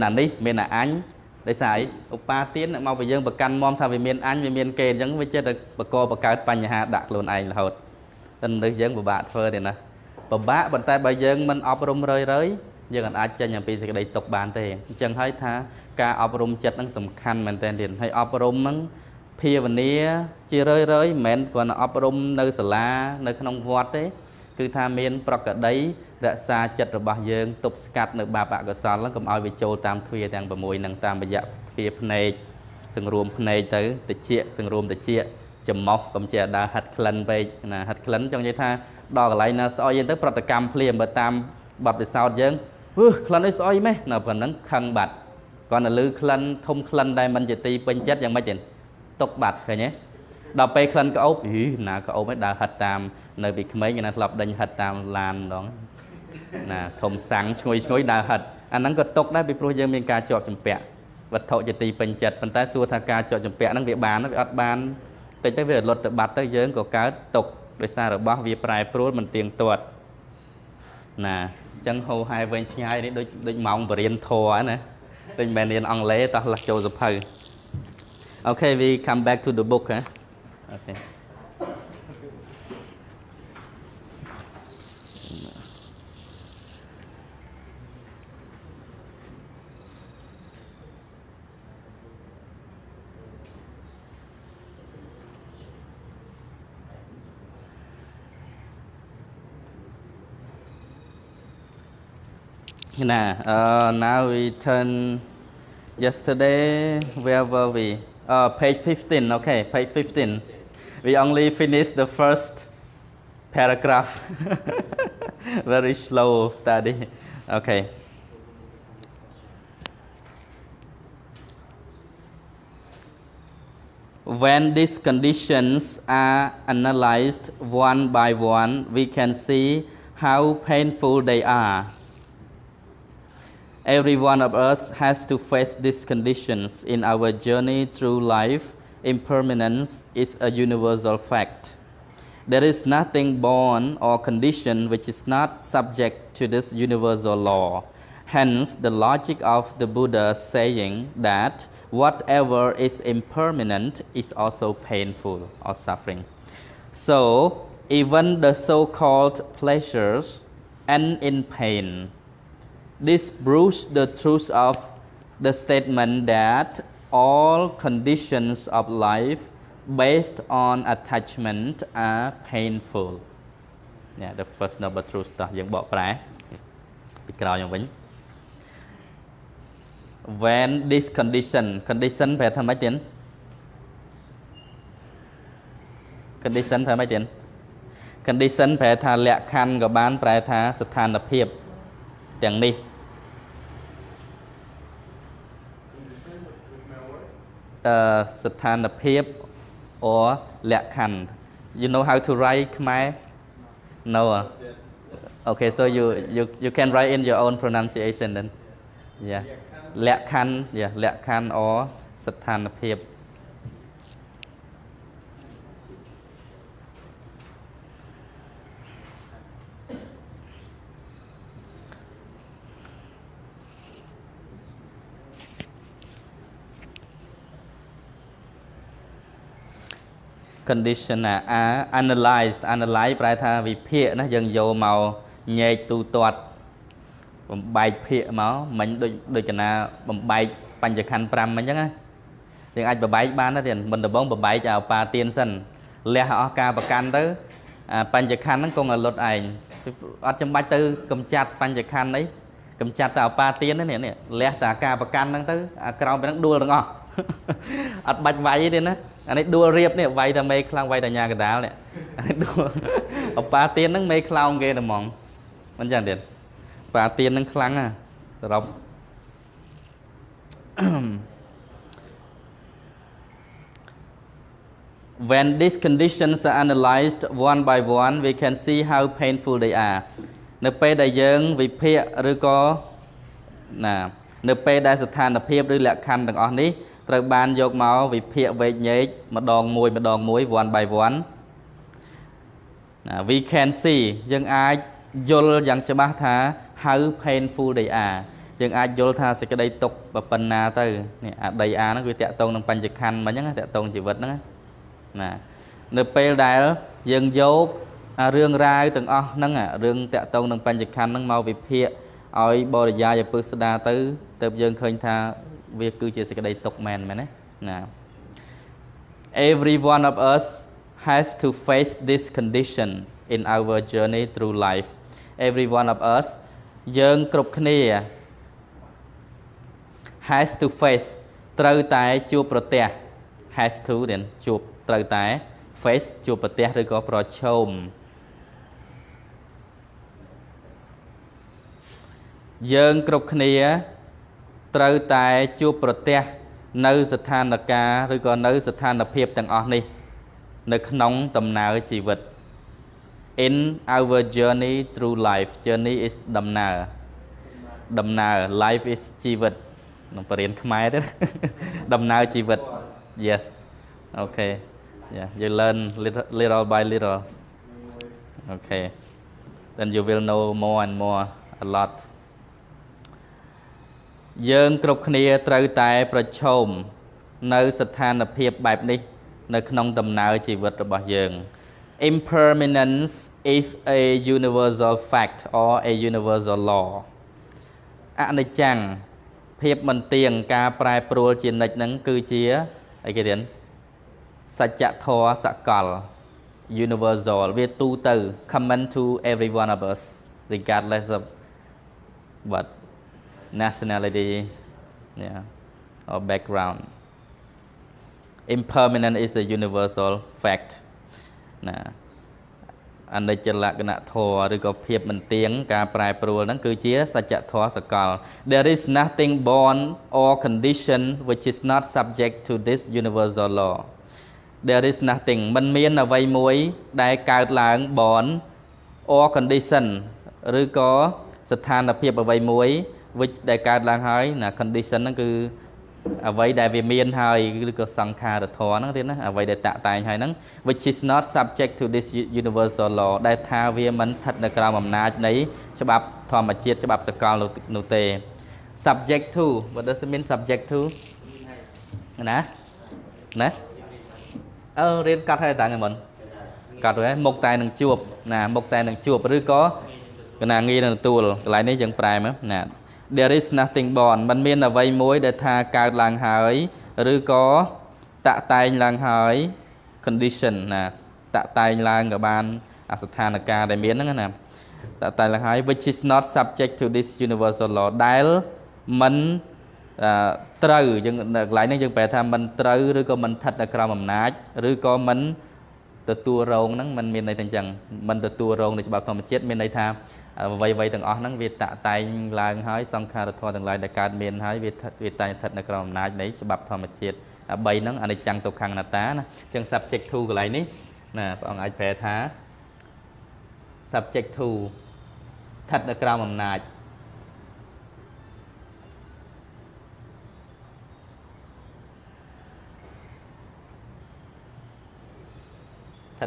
Speaker 1: អានេះមានអាអញដោយសារឧបាទានមកពីយើងប្រកាន់មមថាវាមានអញវាមានគេអញ្ចឹងវាចិត្តតែបង្កើតបញ្ហាដាក់ខ្លួនឯងរហូតតែមនុស្សយើងពិបាកធ្វើទេណាពិបាកប៉ុន្តែបើយើងមិនអប់រំរើយយើងអាចចេញអំពីសេចក្តីទុក្ខបានទេអញ្ចឹងហើយថាការអប់រំចិត្តហ្នឹងសំខាន់មែនទែនទៀតហើយអប់រំហ្នឹងភាវនាជារើយមិនមែនគ្រាន់តែអប់រំនៅសាលានៅក្នុងវត្តទេគឺថាមានប្រកដីរក្សាចិត្តរបស់យើងទប់ស្កាត់នៅបាបអកុសលហ្នឹងកុំឲ្យវាចូលតាមទ្វារទាំង 6 ហ្នឹងតាមរយៈទ្វារភ្នែកសង្រួមភ្នែកទៅតិចសង្រួមតិចច្រមុះកុំជាដើរហាត់ក្លិនពេកណាហាត់ក្លិនចង់និយាយថាដល់កន្លែងណាស្អុយយើងទៅប្រតិកម្មភ្លាមបើតាមបទពិសោធន៍យើងក្លិនអីស្អុយម៉េះនៅប៉ុណ្ណឹងខឹងបាត់គាត់ទៅលឺក្លិនធំក្លិនដែលមិនជាទីពេញចិត្តយ៉ាងម៉េចទេຕົកបាត់ឃើញទេដល់ពេលក្លិនក្អូបណាក្អូបឯងដើរហាត់តាមនៅពីក្មេងគេណាធ្លាប់ដេញហាត់តាមឡានម្ដងណាធំសាំងឈ្ងុយដើរហាត់អាហ្នឹងក៏ຕົកដែរពីព្រោះយើងមានការជាប់ចម្ពាក់វត្ថុជាទីពេញចិត្តប៉ុន្តែសួរថាការជាប់ចម្ពាក់ហ្នឹងវាបានវាអត់បានតិចទៅវារលត់ទៅបាត់ទៅយើងក៏កើតຕົកដោយសាររបស់វាប្រែប្រួលមិនទៀងទាត់ណាអញ្ចឹងហូរហែវែងឆ្ងាយនេះដូចម៉ោងបរៀនធរណាដូចមិនមែនរៀនអង់គ្លេសតោះលះចូលសភៅ Okay we come back to the book Okay now we turn yesterday where were we page 15 okay page 15 we only finished the first paragraph very slow study okay when these conditions are analyzed one by one, we can see how painful they are. Every one of us has to face these conditions in our journey through life. Impermanence is a universal fact. There is nothing born or conditioned which is not subject to this universal law. Hence, the logic of the Buddha saying that whatever is impermanent is also painful or suffering. So, even the so-called pleasures end in pain. This proves the truth of the statement that all conditions of life based on attachment are painful. Yeah, the first noble truth តោះយើងបកប្រែពីក្រោយយ៉ាងវិញ when this condition ប្រែថាម៉េចទៀត condition ប្រែម៉េចទៀត condition ប្រែថាលក្ខខណ្ឌក៏បានប្រែថាស្ថានភាពទាំងនេះ ស្ថានភាព or លក្ខខណ្ឌ you know how to write Khmer no okay so you can write in your own pronunciation then yeah លក្ខខណ្ឌ yeah លក្ខខណ្ឌ or ស្ថានភាព condition analyze ប្រែថាវិភាគណាយើងយកមកញែកទូទាត់បំបែកភាគមកមិញដូចកណាបំបែកបញ្ញខណ្ឌ 5 មិញអញ្ចឹងណាយើងអាចបំបែកបានណាទៀតមិនដំបងបំបែកឲ្យបាទៀនសិនលះអស់ការប្រកាន់ទៅបញ្ញខណ្ឌហ្នឹងគង់ឲ្យលុតឯងអត់ចាំបាច់ទៅកំចាត់បញ្ញខណ្ឌអីកំចាត់តែឲ្យបាទៀននេះលះតែការប្រកាន់ហ្នឹងទៅអាក្រោមពីហ្នឹងដួលទាំងអស់អត់បាច់វាយទេណាអានេះដួលរៀបនេះវាយតែមេខ្លាំងវាយតែញ៉ាកដាលនេះអានេះដួលអបាទៀនហ្នឹងមេខ្លោងគេតែហ្មងមិនចឹងទៀតបាទៀនហ្នឹងខ្លាំងណាសរុប when these conditions are analyzed one by one we can see how painful they are នៅពេលដែលយើងវិភាគឬក៏ណានៅពេលដែលស្ថានភាពឬលក្ខខណ្ឌទាំងអស់នេះត្រូវបានយកមកវិភាគវែកញែកម្ដងមួយ one by one we can see យើងអាចយល់យ៉ាងច្បាស់ថា how painful they are យើងអាចយល់ថាសេចក្តីទុក្ខប៉ុណ្ណាទៅនេះអាដីអាហ្នឹងវាតាក់ទងនឹងបញ្ញខណ្ឌមិញហ្នឹងតាក់ទងជីវិតហ្នឹងណានៅពេលដែលយើងយករឿងរ៉ាវទាំងអស់ហ្នឹងរឿងតាក់ទងនឹងបញ្ញខណ្ឌហ្នឹងមកវិភាគឲ្យបរិយាយពឹស្ដាទៅទើបយើងឃើញថាវាគឺជាសេចក្តីទុក្ខមែនណា Every one of us has to face this condition in our journey through life every one of us យើងគ្រប់គ្នា has to face ត្រូវតែជួបប្រទះ has to ទៀតជួបត្រូវតែ face ជួបប្រទះឬក៏ប្រឈមយើងគ្រប់គ្នាត្រូវតែជួបប្រទះនៅស្ថានភាពឬក៏នៅស្ថានភាពទាំងអស់នេះនៅក្នុងដំណើរជីវិត in our journey through life journey is ដំណើរ life is ជីវិតក្នុងបរិញ្ញាខ្មែរទេដំណើរជីវិត yes okay yeah you learn little by little okay then you will know more and more a lot យើងគ្រប់គ្នាត្រូវតែប្រឈមនៅស្ថានភាពបែបនេះនៅក្នុងដំណើរជីវិតរបស់យើង Impermanence is a universal fact or a universal law អនិច្ចំភាពមិនទៀងការប្រែប្រួលជានិច្ចហ្នឹងគឺជាអីគេទៀតសច្ចធម៌សកល universal វាទូទៅ common to every one of us regardless of what nationality or background impermanent is a universal fact ណាអនិច្ចលក្ខណៈធម៌ឬក៏ភាពមិនទៀងការប្រែប្រួលហ្នឹងគឺជាសច្ចធម៌សកល There is nothing born or condition which is not subject to this universal law there is nothing มันមានអ្វីមួយដែលកើតឡើងបន or condition ឬក៏ស្ថានភាពអ្វីមួយ which ដែលកើតឡើងហើយណា condition ហ្នឹងគឺអ្វីដែលវាមានហើយឬក៏សង្ខារធម៌ហ្នឹងទៀតណាអ្វីដែលតាក់តែងហើយហ្នឹង which is not subject to this universal law ដែលថាវាមិនស្ថិតនៅក្រោមអំណាចនៃច្បាប់ធម្មជាតិច្បាប់សកលនោះទេ subject to what does it mean subject to ណារៀនកាត់ហើយតាំងមុនកាត់ហើយមុខតែនឹងជួបណាមុខតែនឹងជួបឬក៏កណាងាយនឹងទទួលកន្លែងនេះយើងប្រែមកណា there is nothing born มันមានអ្វីមួយដែលថាកើតឡើងហើយឬក៏តាក់តែងឡើងហើយ condition ណាតាក់តែងឡើងក៏បានអាស្ថានភាពដែលមានហ្នឹងណាតាក់តែងឡើងហើយ which is not subject to this universal law ដែលมันត្រូវយើងកន្លែងនេះយើងប្រែថាมันត្រូវឬក៏มันស្ថិតនៅក្រោមអំណាចឬក៏มันទទួលរងហ្នឹងมันមានន័យថាអញ្ចឹងมันទទួលរងនៃច្បាប់ធម្មជាតិមានន័យថាអ្វីៗទាំងអស់ហ្នឹងវាតាក់តែងឡើងហើយសង្ខារធម៌ទាំងឡាយដែលកើតមានហើយវាតែងស្ថិតនៅក្រោមអំណាចនៃច្បាប់ធម្មជាតិ3ហ្នឹងអនិច្ចំទុក្ខអនត្តាណាអញ្ចឹង subject to កន្លែងនេះណាព្រះអង្គអាចប្រែថា subject to ស្ថិតនៅក្រោមអំណាច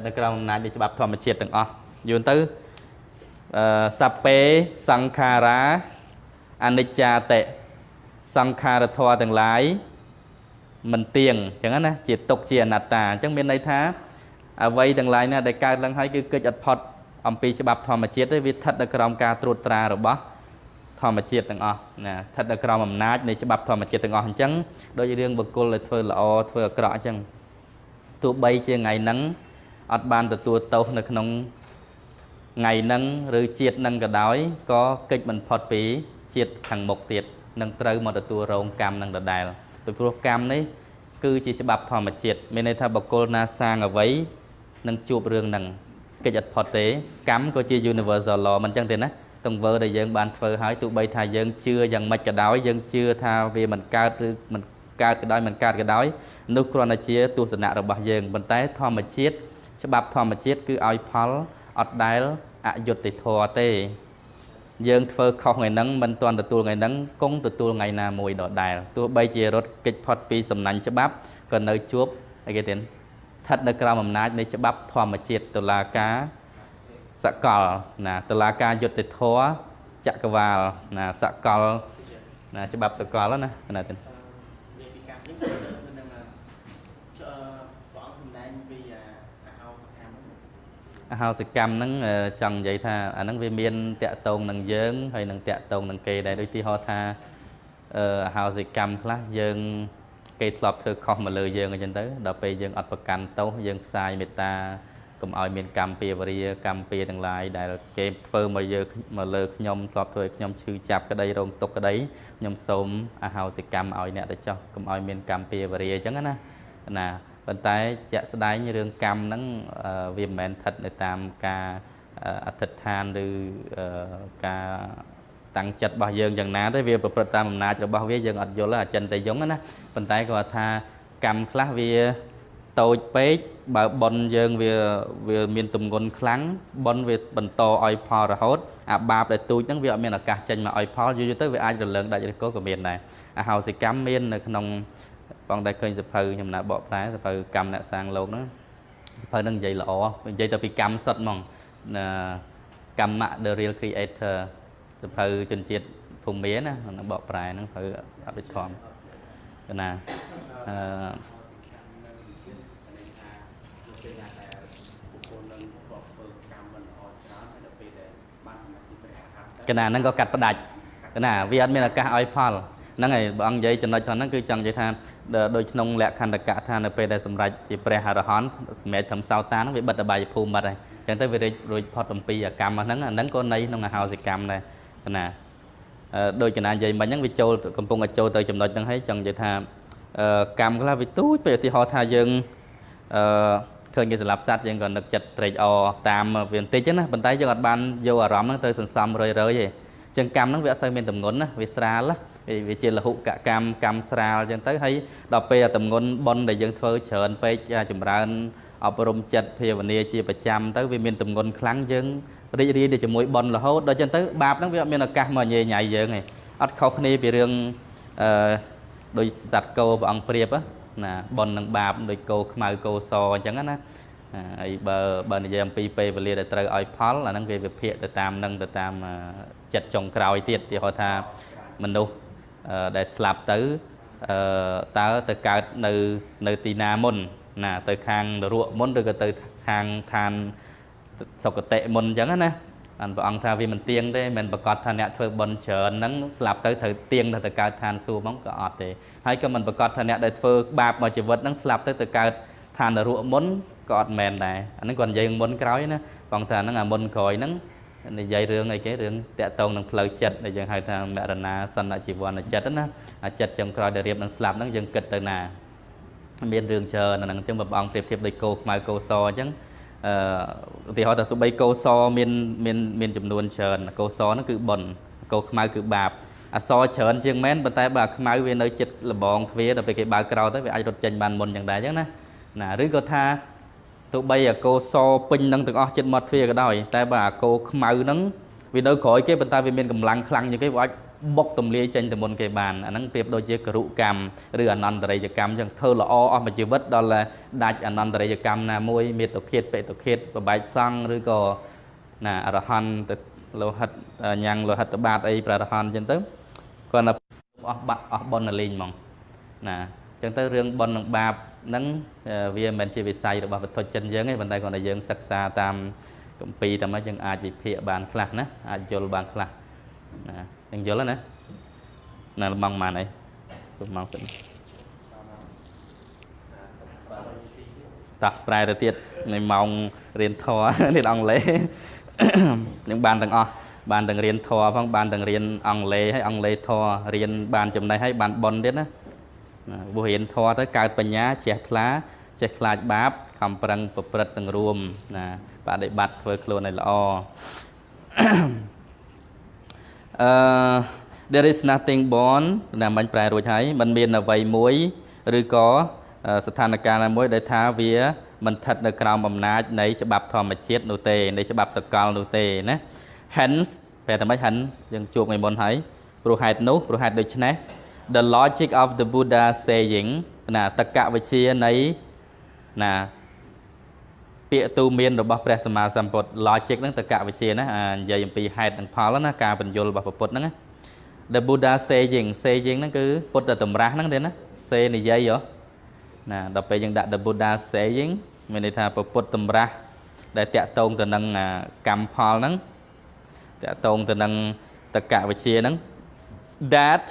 Speaker 1: នៅក្រោមអំណាចនៃច្បាប់ធម្មជាតិទាំងអស់យល់ទៅសពេសង្ខារាអនិច្ចាតិសង្ខារធម៌ទាំងឡាយមិនទៀងអញ្ចឹងណាជាទុក្ខជាអនត្តាអញ្ចឹងមានន័យថាអ្វីទាំងឡាយណាដែលកើតឡើងហើយគឺកិច្ចអត់ផុតអំពីច្បាប់ធម្មជាតិទេវាស្ថិតនៅក្រោមការត្រួតត្រារបស់ធម្មជាតិទាំងអស់ណាស្ថិតនៅក្រោមអំណាចនៃច្បាប់ធម្មជាតិទាំងអស់អញ្ចឹងដូចរឿងបុគ្គលដែលធ្វើល្អធ្វើអាក្រក់អញ្ចឹងទោះបីជាថ្ងៃហ្នឹងអត់បានទទួលទោសនៅក្នុងថ្ងៃហ្នឹងឬជាតិហ្នឹងក៏ដោយក៏កិច្ចមិនផុតពីជាតិខាងមុខទៀតនឹងត្រូវមកទទួលរងកម្មនឹងដដែលពីព្រោះកម្មនេះគឺជាច្បាប់ធម្មជាតិមានន័យថាបុគ្គលណាសាងអ្វីនឹងជួបរឿងហ្នឹងកិច្ចអត់ផុតទេកម្មក៏ជា universal law មិនអញ្ចឹងទេណាទង្វើដែលយើងបានធ្វើហើយទោះបីថាយើងជឿយ៉ាងម៉េចក៏ដោយយើងជឿថាវាមិនកើតឬមិនកើតក៏ដោយមិនកើតក៏ដោយនោះគ្រាន់តែជាទស្សនៈរបស់យើងប៉ុន្តែធម្មជាតិច្បាប់ធម្មជាតិគឺឲ្យផលអត់ដែលអយុត្តិធម៌ទេយើងធ្វើខុសថ្ងៃហ្នឹងមិនទាន់ទទួលថ្ងៃហ្នឹងគង់ទទួលថ្ងៃណាមួយដដែលទោះបីជារត់គេចផុតពីសំណាញ់ច្បាប់ក៏នៅជួបអីគេទៀតស្ថិតនៅក្រោមអំណាចនៃច្បាប់ធម្មជាតិតុលាការសកលណាតុលាការយុត្តិធម៌ចក្រវាលណាសកលណាច្បាប់សកលណាណាទៀតអហោសកម្មហ្នឹងចង់និយាយថាអាហ្នឹងវាមានតាក់ទងនឹងយើងហើយនឹងតាក់ទងនឹងគេដែរដូចទីហោថាអហោសកម្មខ្លះយើងគេធ្លាប់ធ្វើខុសមកលើយើងអញ្ចឹងទៅដល់ពេលយើងអត់ប្រកាន់ទោសយើងផ្សាយមេត្តាកុំឲ្យមានកម្មពាវរាកម្មពាទាំងឡាយដែលគេធ្វើមកយើងមកលើខ្ញុំធ្លាប់ធ្វើឲ្យខ្ញុំឈឺចាប់ក្តីរងទុក្ខក្តីខ្ញុំសូមអហោសកម្មឲ្យអ្នកទៅចោះកុំឲ្យមានកម្មពាវរាអញ្ចឹងណាប៉ុន្តែជាក់ស្ដែងរឿងកម្មហ្នឹងវាមិនមែនស្ថិតនៅតាមការអធិដ្ឋានឬការតាំងចិត្តរបស់យើងយ៉ាងណាទេវាប្រព្រឹត្តតាមអំណាចរបស់វាយើងអត់យល់អចិន្តិយងណាប៉ុន្តែគាត់ថាកម្មខ្លះវាតូចពេកបើបុណ្យយើងវាមានទម្ងន់ខ្លាំងបុណ្យវាបន្តឲ្យផលរហូតអាបាបដែលទូចហ្នឹងវាអត់មានឱកាសចេញមកឲ្យផលយូរទៅវាអាចរលឹងដាច់ឬក៏មានដែរអហោសិកម្មមាននៅក្នុងបងដែលឃើញសភៅខ្ញុំណាបកប្រែសភៅកម្មអ្នកសាងលោកហ្នឹងសភៅហ្នឹងនិយាយល្អនិយាយទៅពីកម្មសុទ្ធហ្មងកម្ម the real creator សភៅជនជាតិភូមិណាបកប្រែហ្នឹងសភៅអភិធម្មណាកណាហ្នឹងក៏កាត់ផ្ដាច់កណាវាអត់មានឱកាសឲ្យផលហ្នឹងហើយបងនិយាយចំណុចហ្នឹងគឺចង់និយាយថាដូចក្នុងលក្ខន្តិកៈថានៅពេលដែលសម្រេចជាព្រះអរហន្តសម្រាប់ធម្មសោតាហ្នឹងវាបិទអបាយភូមិបាត់ហើយអញ្ចឹងទៅវារួចផុតអំពីអាកម្មហ្នឹងអាហ្នឹងក៏នៃក្នុងអហោសិកម្មដែរណាដូចកណានិយាយមិញហ្នឹងវាចូលកំពុងតែចូលទៅចំណុចហ្នឹងហើយចង់និយាយថាកម្មខ្លះវាទូចពេលឧទាហរណ៍ថាយើងឃើញគេសម្លាប់សត្វយើងក៏នឹកចិត្តត្រេកអរតាមវាបន្តិចណាប៉ុន្តែយើងអត់បានយកអារម្មណ៍ហ្នឹងទៅសន្សំរឿយទេ chân cam nó vẽ sang bên tầm ngón á về sra lá về trên là hụ cả cam sra chân tới hay đọc về tầm ngón bon để dân phơi chờn pe chùm ra ở bờ chật phía bên này chia 100 tới vì miền tầm ngón kháng dân đi để cho mỗi bon là hốt đôi chân tới bạp nó miền là cam mà nhẹ nhảy giờ này ắt khâu này bị riêng đôi sạt câu và ông priệp á nè bon năng bạp đôi câu màu câu sò chẳng á bờ này giờ pi pe và lia để trời oi phall là năng về việc hiện để tam năng để tam chật trồng cào tiệt thì họ tha mình đâu để slap tới tới cao nơi tina môn nè tới khang ruộng môn rồi tới khang than sọc tệ môn chẳng á anh và ông tha vì mình tiên đấy mình bật cọt than nhẹ thôi bần chờ nắng slap tới thời tiên là tới cao than xu bóng cọt thì hay cái mình bật cọt than nhẹ để phơi bạp mà chỉ vật nắng slap tới từ cao than ruộng môn cọt mền này anh ấy còn dây môn cối nữa còn than nó là môn còi nắng dây rương này cái rương tẹt tông năng phơi chật để chẳng hay than mẹ rana sân lại chỉ vòn là chật đó chật trong còi để riệp năng slap năng dừng kịch từ nào miền rương chờ là năng trong bậc ông tiệp đầy cô mai cô so chẳng thì họ tụi bay câu so miền chùm nuôn chờn câu so nó cứ bẩn câu mai cứ bạp so chờn chiêng mến bên tay bà mai về nơi chật là bọn phía là về cái bà cầu tới về ai đột tranh bàn môn chẳng đại chứ nè rưới câu tha tụi bay câu so pin nâng từng trên mặt phía cái đòi tay bà câu mai nắng vì nơi khỏi cái bên tay về miền cầm lăng khăng như cái vỏ bốc tùm lia trên từ môn cây bàn anh nắng tiếp đôi chiếc rượu cam rửa anh ăn tại đây cam chẳng thơ là o mà chỉ vứt đó là đại anh ăn tại đây cam là môi miệt tổ khiết bệ tổ khiết và bài xăng rồi có nè ở han lô hạt nhang lô hạt bát ấy là han chân tới còn là bon là linh mong nè chân tới riêng bon bằng bạc nắng vì mình chỉ bị say được bảo vật thuật chân dân ấy bên đây còn là dân sắc xa tam công ty tam mấy chân ai bị phệ bàn khạc nè ai vô bàn khạc nè anh vô lên nè nè mong mà này mong xịn tập bài đầu tiên này mong riêng thò nên ông lễ những bàn từng riêng thò phong bàn từng riêng ông lễ hay ông lễ thò riêng bàn chùm này hay bàn bon đấy á vô hiện thò tới cao bền nhá chẹt lá báp cầm prang bật sừng ruom nè bạn để bật với clone này là o there is nothing born là mình phải rồi thấy mình miền là vậy muối rồi cóสถานการณ์មួយដែលថាវាមិនស្ថិតនៅក្រោមអំណាចនៃច្បាប់ធម្មជាតិនោះទេនៃច្បាប់សកលនោះទេណា hence ពេលតែមិន hence យើងជួបថ្ងៃមុនហើយព្រោះហេតុដូច្នេះ the logic of the Buddha saying ណាតក្កវិជ្ជានៃណាពាក្យទូមានរបស់ព្រះសម្មាសម្ពុទ្ធ logic ហ្នឹងតក្កវិជ្ជាណានិយាយអំពីហេតុនិងផលណាការបញ្យល់របស់ពុទ្ធហ្នឹង the Buddha saying ហ្នឹងគឺពុទ្ធតម្រាស់ហ្នឹងទេណា say និយាយហ៎nè đọc về những đại the Buddha saying mình đi thà Phật tâm ra để tẹt tôn từ năng cam phal nắng tẹt tôn từ năng tất cả về chia nắng that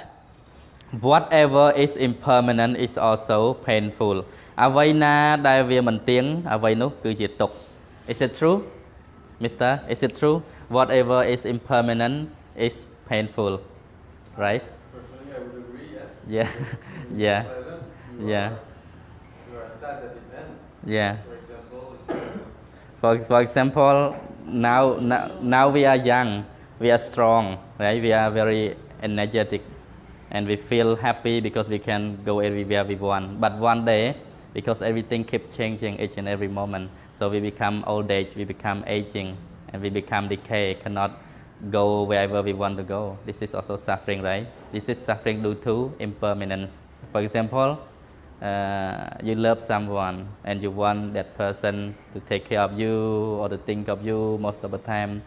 Speaker 1: whatever is impermanent is also painful avai na đại về mình tiếng avai nút cứ diệt tục is it true Mister is it true whatever is impermanent is painful right
Speaker 2: personally I would agree yes
Speaker 1: yeah
Speaker 2: that depends.
Speaker 1: Yeah.
Speaker 2: For
Speaker 1: For example, now we are young, we are strong, right? We are very energetic, and we feel happy because we can go everywhere we want. But one day, because everything keeps changing each and every moment, so we become old age, we become aging, and we become decay, cannot go wherever we want to go. This is also suffering, right? This is suffering due to impermanence. For example, you love someone and you want that person to take care of you or to think of you most of the time,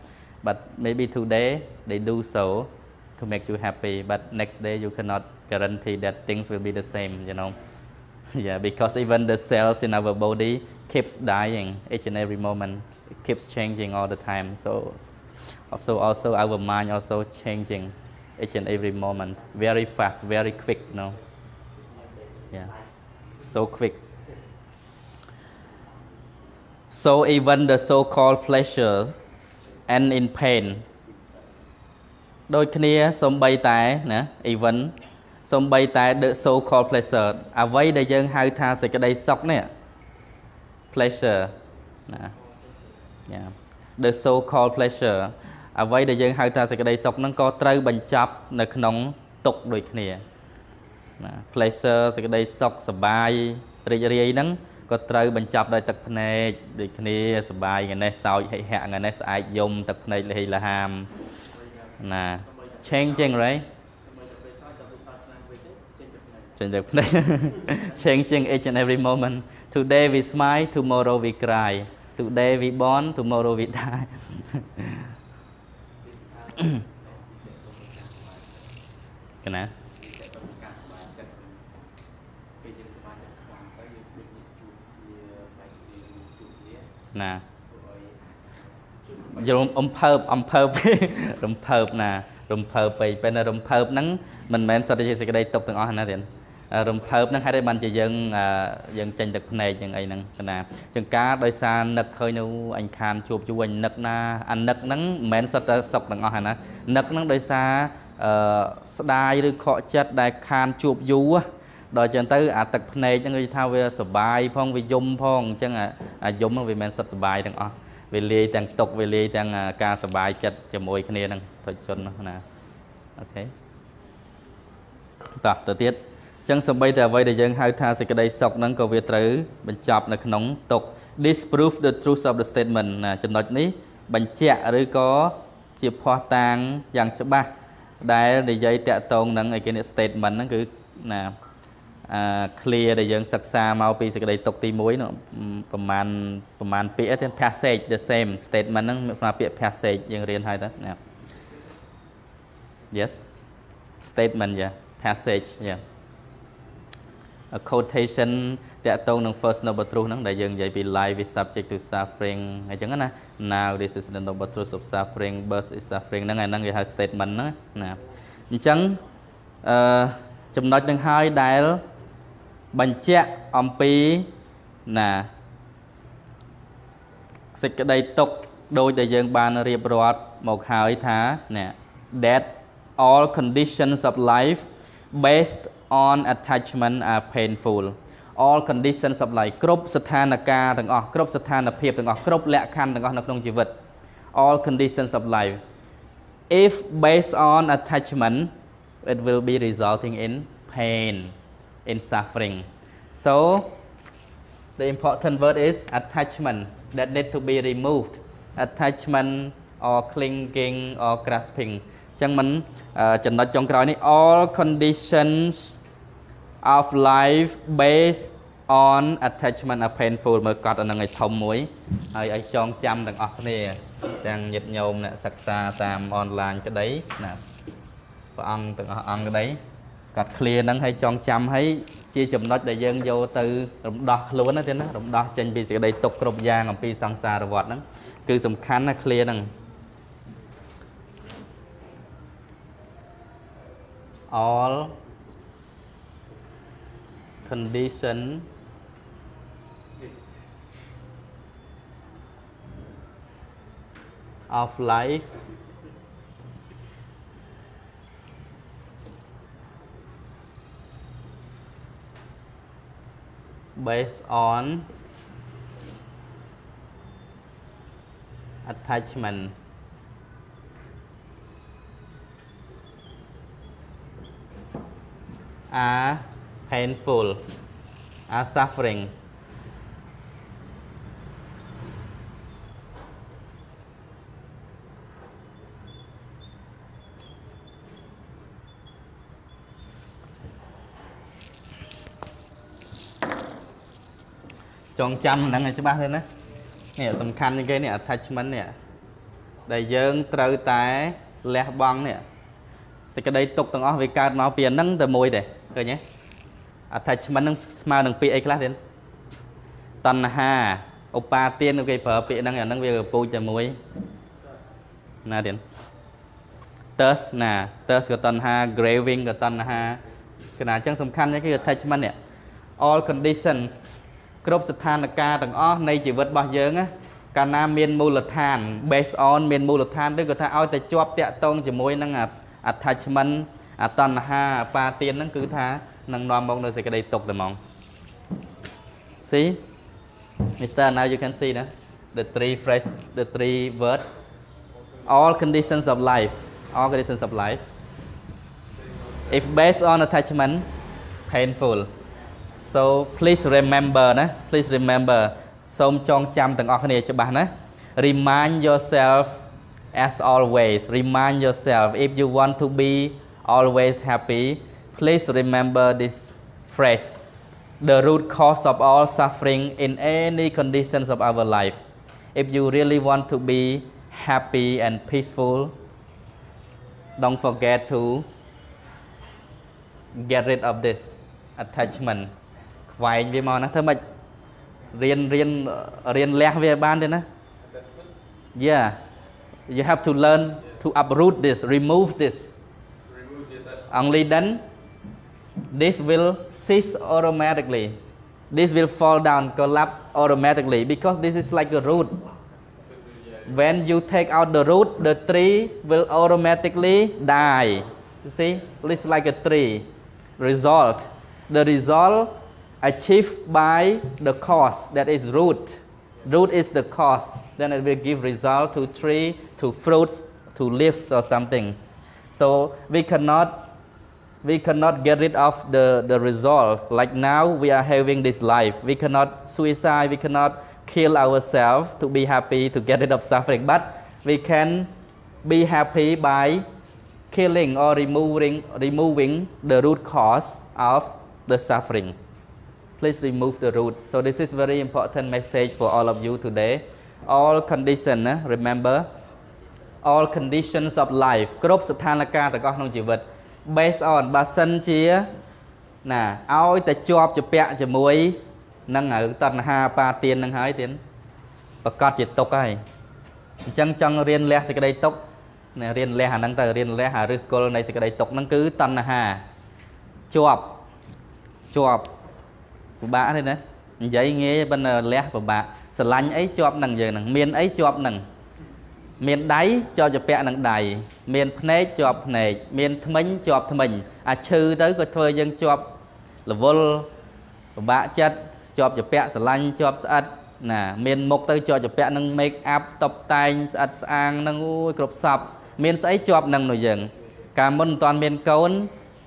Speaker 1: but maybe today they do so to make you happy, but next day you cannot guarantee that things will be the same, you know. Yeah, because even the cells in our body keeps dying each and every moment. It keeps changing all the time. So also our mind also changing each and every moment, very fast, very quick, you know. Yeah. So quick. So even the so-called pleasure and in pain. ដូចគ្នាសំបីតែណា even សំបីតែ the so-called pleasure អ្វីដែលយើងហៅថាសេចក្តីសុខនេះ pleasure ណា yeah. The so-called pleasure អ្វីដែលយើងហៅថាសេចក្តីសុខហ្នឹងក៏ត្រូវបញ្ចប់នៅក្នុងទុក្ខដូចគ្នាណា pleasure សេចក្តីសុខសប្បាយរីករាយហ្នឹងក៏ត្រូវបញ្ចប់ដោយទឹកភ្នែកដូចគ្នាសប្បាយថ្ងៃនេះសោចហិហៈថ្ងៃនេះស្អែកយំទឹកភ្នែកលហិលហាមណា changing right changing each and every moment today we smile tomorrow we cry today we born tomorrow we die កណាណាយល់អំភើបរំភើបណារំភើបពេកពេលរំភើបហ្នឹងមិនមែនសុទ្ធតែជាសេចក្តីទុក្ខទាំងអស់ណាទៀតរំភើបហ្នឹងហេតុតែបានជាយើងចេញទឹកភ្នែកយ៉ាងអីហ្នឹងណាជាងការដោយសារនឹកឃើញនៅអញខានជួបជួញនឹកណាអានឹកហ្នឹងមិនមែនសុទ្ធតែសុខទាំងអស់ណានឹកហ្នឹងដោយសារស្ដាយឬខកចិត្តដែលខានជួបយូរដល់ចឹងទៅអាទឹកភ្នែកហ្នឹងគេថាវាសុបាយផងវាយំផងអញ្ចឹងអាយំហ្នឹងវាមិនមែនសុទ្ធសុបាយទាំងអស់វាលាយទាំងទុក្ខវាលាយទាំងការសុបាយចិត្តជាមួយគ្នាហ្នឹងទុច្ចជនណាអូខេតោះទៅទៀតអញ្ចឹងសម្បីតែអ្វីដែលយើងហៅថាសេចក្តីសុខហ្នឹងក៏វាត្រូវបញ្ចប់នៅក្នុងទុក្ខ disprove the truth of the statement ណាចំណុចនេះបញ្ជាក់ឬក៏ជាភស្តុតាងយ៉ាងច្បាស់ដែលនិយាយតាក់ទងនឹងឯគេនេះ statement ហ្នឹងគឺណា clear ដែលយើងសិក្សាមកពីសេចក្តីទុក្ខទី1នោះប្រមាណពាក្យទេ passage the same statement ហ្នឹងប្រើពាក្យ passage យើងរៀនហើយតើណា yes statement yeah passage yeah a quotation តាក់ទងនឹង first noble truth ហ្នឹងដែលយើងនិយាយពី life is subject to suffering អញ្ចឹងណា now this is the noble truth of suffering birth is suffering ហ្នឹងគេហៅ statement ហ្នឹងណាអញ្ចឹងចំណុចនឹងហើយដែលបញ្ជាក់អំពីណាសេចក្តីទុក្ខដោយដែលយើងបានរៀបរាប់មកហើយថាណា that all conditions of life based on attachment are painful all conditions of life គ្រប់ស្ថានភាពទាំងអស់គ្រប់ស្ថានភាពទាំងអស់គ្រប់លក្ខខណ្ឌទាំងអស់នៅក្នុងជីវិត all conditions of life if based on attachment it will be resulting in pain in suffering so the important word is attachment that need to be removed attachment or clinging or grasping ចឹងមិនចំណុចចុងក្រោយនេះ all conditions of life based on attachment are painful មើលកត់អានឹងឲ្យធំមួយហើយឲ្យចងចាំទាំងអស់គ្នាទាំងញាតិញោមអ្នកសិក្សាតាមអនឡាញក្តីណាព្រះអង្គទាំងអស់អង្គក្តីកាត់ clear ហ្នឹងឲ្យចងចាំឲ្យជាចំណុចដែលយើងយកទៅរំដោះខ្លួនណាទៀតណារំដោះចេញពីសេចក្តីទុក្ខគ្រប់យ៉ាងអំពីសង្សារវដ្តហ្នឹងគឺសំខាន់ណា clear ហ្នឹង all condition of life based on attachment are painful are suffering ចងចាំហ្នឹងឲ្យច្បាស់ទេណានេះសំខាន់ជាងគេនេះ attachment នេះដែលយើងត្រូវតែលះបង់នេះសេចក្តីទុក្ខទាំងអស់វាកើតមកពីអាហ្នឹងតែមួយទេឃើញទេ attachment ហ្នឹងស្មើនឹងពាក្យអីខ្លះទៀតតណ្ហាឧបាទានគេប្រើពាក្យហ្នឹងអាហ្នឹងវាពូជតែមួយណាទៀត thirst ណា thirst ក៏តណ្ហា craving ក៏តណ្ហាគឺណាអញ្ចឹងសំខាន់គឺ attachment នេះ all condition គ្រប់ស្ថានភាពទាំងអស់នៃជីវិតរបស់យើងណាកាលណាមានមូលដ្ឋាន based on មានមូលដ្ឋានឬក៏ថាឲ្យតែជាប់តាក់ទងជាមួយនឹង attachment អតណ្ហាអបាទានហ្នឹងគឺថានឹងនាំមកនៅសេចក្តីទុក្ខតែហ្មង See Mr. now you can see ណា the three phrase the three words all conditions of life, all conditions of life, if based on attachment, painful. So please remember, please remember. សូមចងចាំទាំងអស់គ្នាច្បាស់ណា Remind yourself as always. Remind yourself if you want to be always happy. Please remember this phrase. The root cause of all suffering in any conditions of our life. If you really want to be happy and peaceful, don't forget to get rid of this attachment. ខ្វែងវាមកណាធ្វើម៉េចរៀនលះវាបានទេណា Yeah, you have to learn to uproot this, remove this. Only then this will cease automatically. This will fall down, collapse automatically because this is like a root. When you take out the root, the tree will automatically die. You see, it's like a tree. Result. The result achieved by the cause, that is root. Root is the cause. Then it will give result to tree, to fruits, to leaves or something. So we cannot get rid of the result. Like now we are having this life. We cannot suicide, we cannot kill ourselves to be happy, to get rid of suffering. But we can be happy by killing or removing the root cause of the suffering. Please remove the root. So this is very important message for all of you today. All conditions, remember, all conditions of life. គ្រប់ស្ថានភាពទាំងអស់ក្នុងជីវិត based on បើសិនជាណាឲ្យតែជាប់ជាពាក់ជាមួយនឹងតណ្ហាបាទាននឹងហើយទៀតប្រកាសជាទុកហើយអញ្ចឹងចង់រៀនលះសេចក្តីទុកណារៀនលះអាហ្នឹងទៅរៀនលះអាឫសគល់នៃសេចក្តីទុកហ្នឹងគឺតណ្ហាជាប់ពិបាកទេណានិយាយងាយប៉ុន្តែលះពិបាកស្រឡាញ់អីជាប់នឹងយើងហ្នឹងមានអីជាប់នឹងមានដៃជាប់ជាពាក់នឹងដៃមានភ្នែកជាប់ភ្នែកមានធ្មេញជាប់ធ្មេញអាឈឺទៅក៏ធ្វើយើងជាប់រវល់ពិបាកចិត្តជាប់ជាពាក់ស្រឡាញ់ជាប់ស្អិតណាមានមុខទៅជាប់ជាពាក់នឹង make up តុបតែងស្អិតស្អាងនឹងអូយគ្រប់សពមានស្អីជាប់នឹងនោះយើងកាលមុនមិនតាន់មានកូន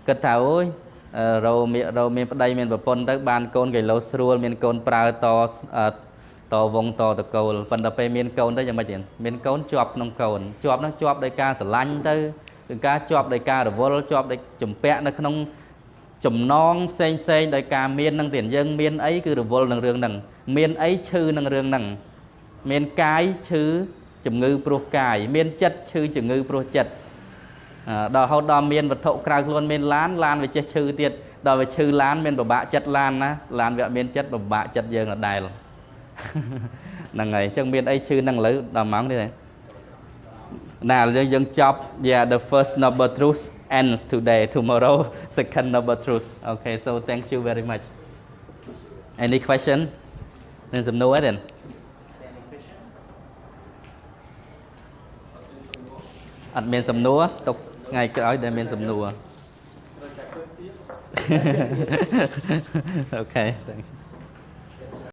Speaker 1: គិតថាអូយរោមានប្តីមានប្រពន្ធទៅបានកូនគេលោស្រួលមានកូនប្រើតវងតកូលប៉ុន្តែពេលមានកូនទៅយ៉ាងម៉េចទៀតមានកូនជាប់ក្នុងកូនជាប់នោះជាប់ដោយការស្រឡាញ់ទៅគឺការជាប់ដោយការរវល់ជាប់ដោយចម្ពាក់នៅក្នុងចំណងផ្សេងដោយការមាននឹងទៀតយើងមានអីគឺរវល់នឹងរឿងហ្នឹងមានអីឈឺនឹងរឿងហ្នឹងមានកាយឈឺជំងឺព្រោះកាយមានចិត្តឈឺជំងឺព្រោះចិត្តដល់ហូតដល់មានវត្ថុក្រៅខ្លួនមានឡានវាចេះឈឺទៀតដល់វាឈឺឡានមានពិបាកចិត្តឡានណាឡានវាអត់មានចិត្តពិបាកចិត្តយើងដដែលហ្នឹងហើយអញ្ចឹងមានអីឈឺហ្នឹងឥឡូវដល់ម៉ោងនេះណាយើងចប់ Yeah, the first noble truth ends today. Tomorrow second noble truth. Okay, so thank you very much. Any question? មានសំណួរទេអត់មានសំណួរទុកថ្ងៃក្រោយដែលមានសំណួរ Okay, thank you.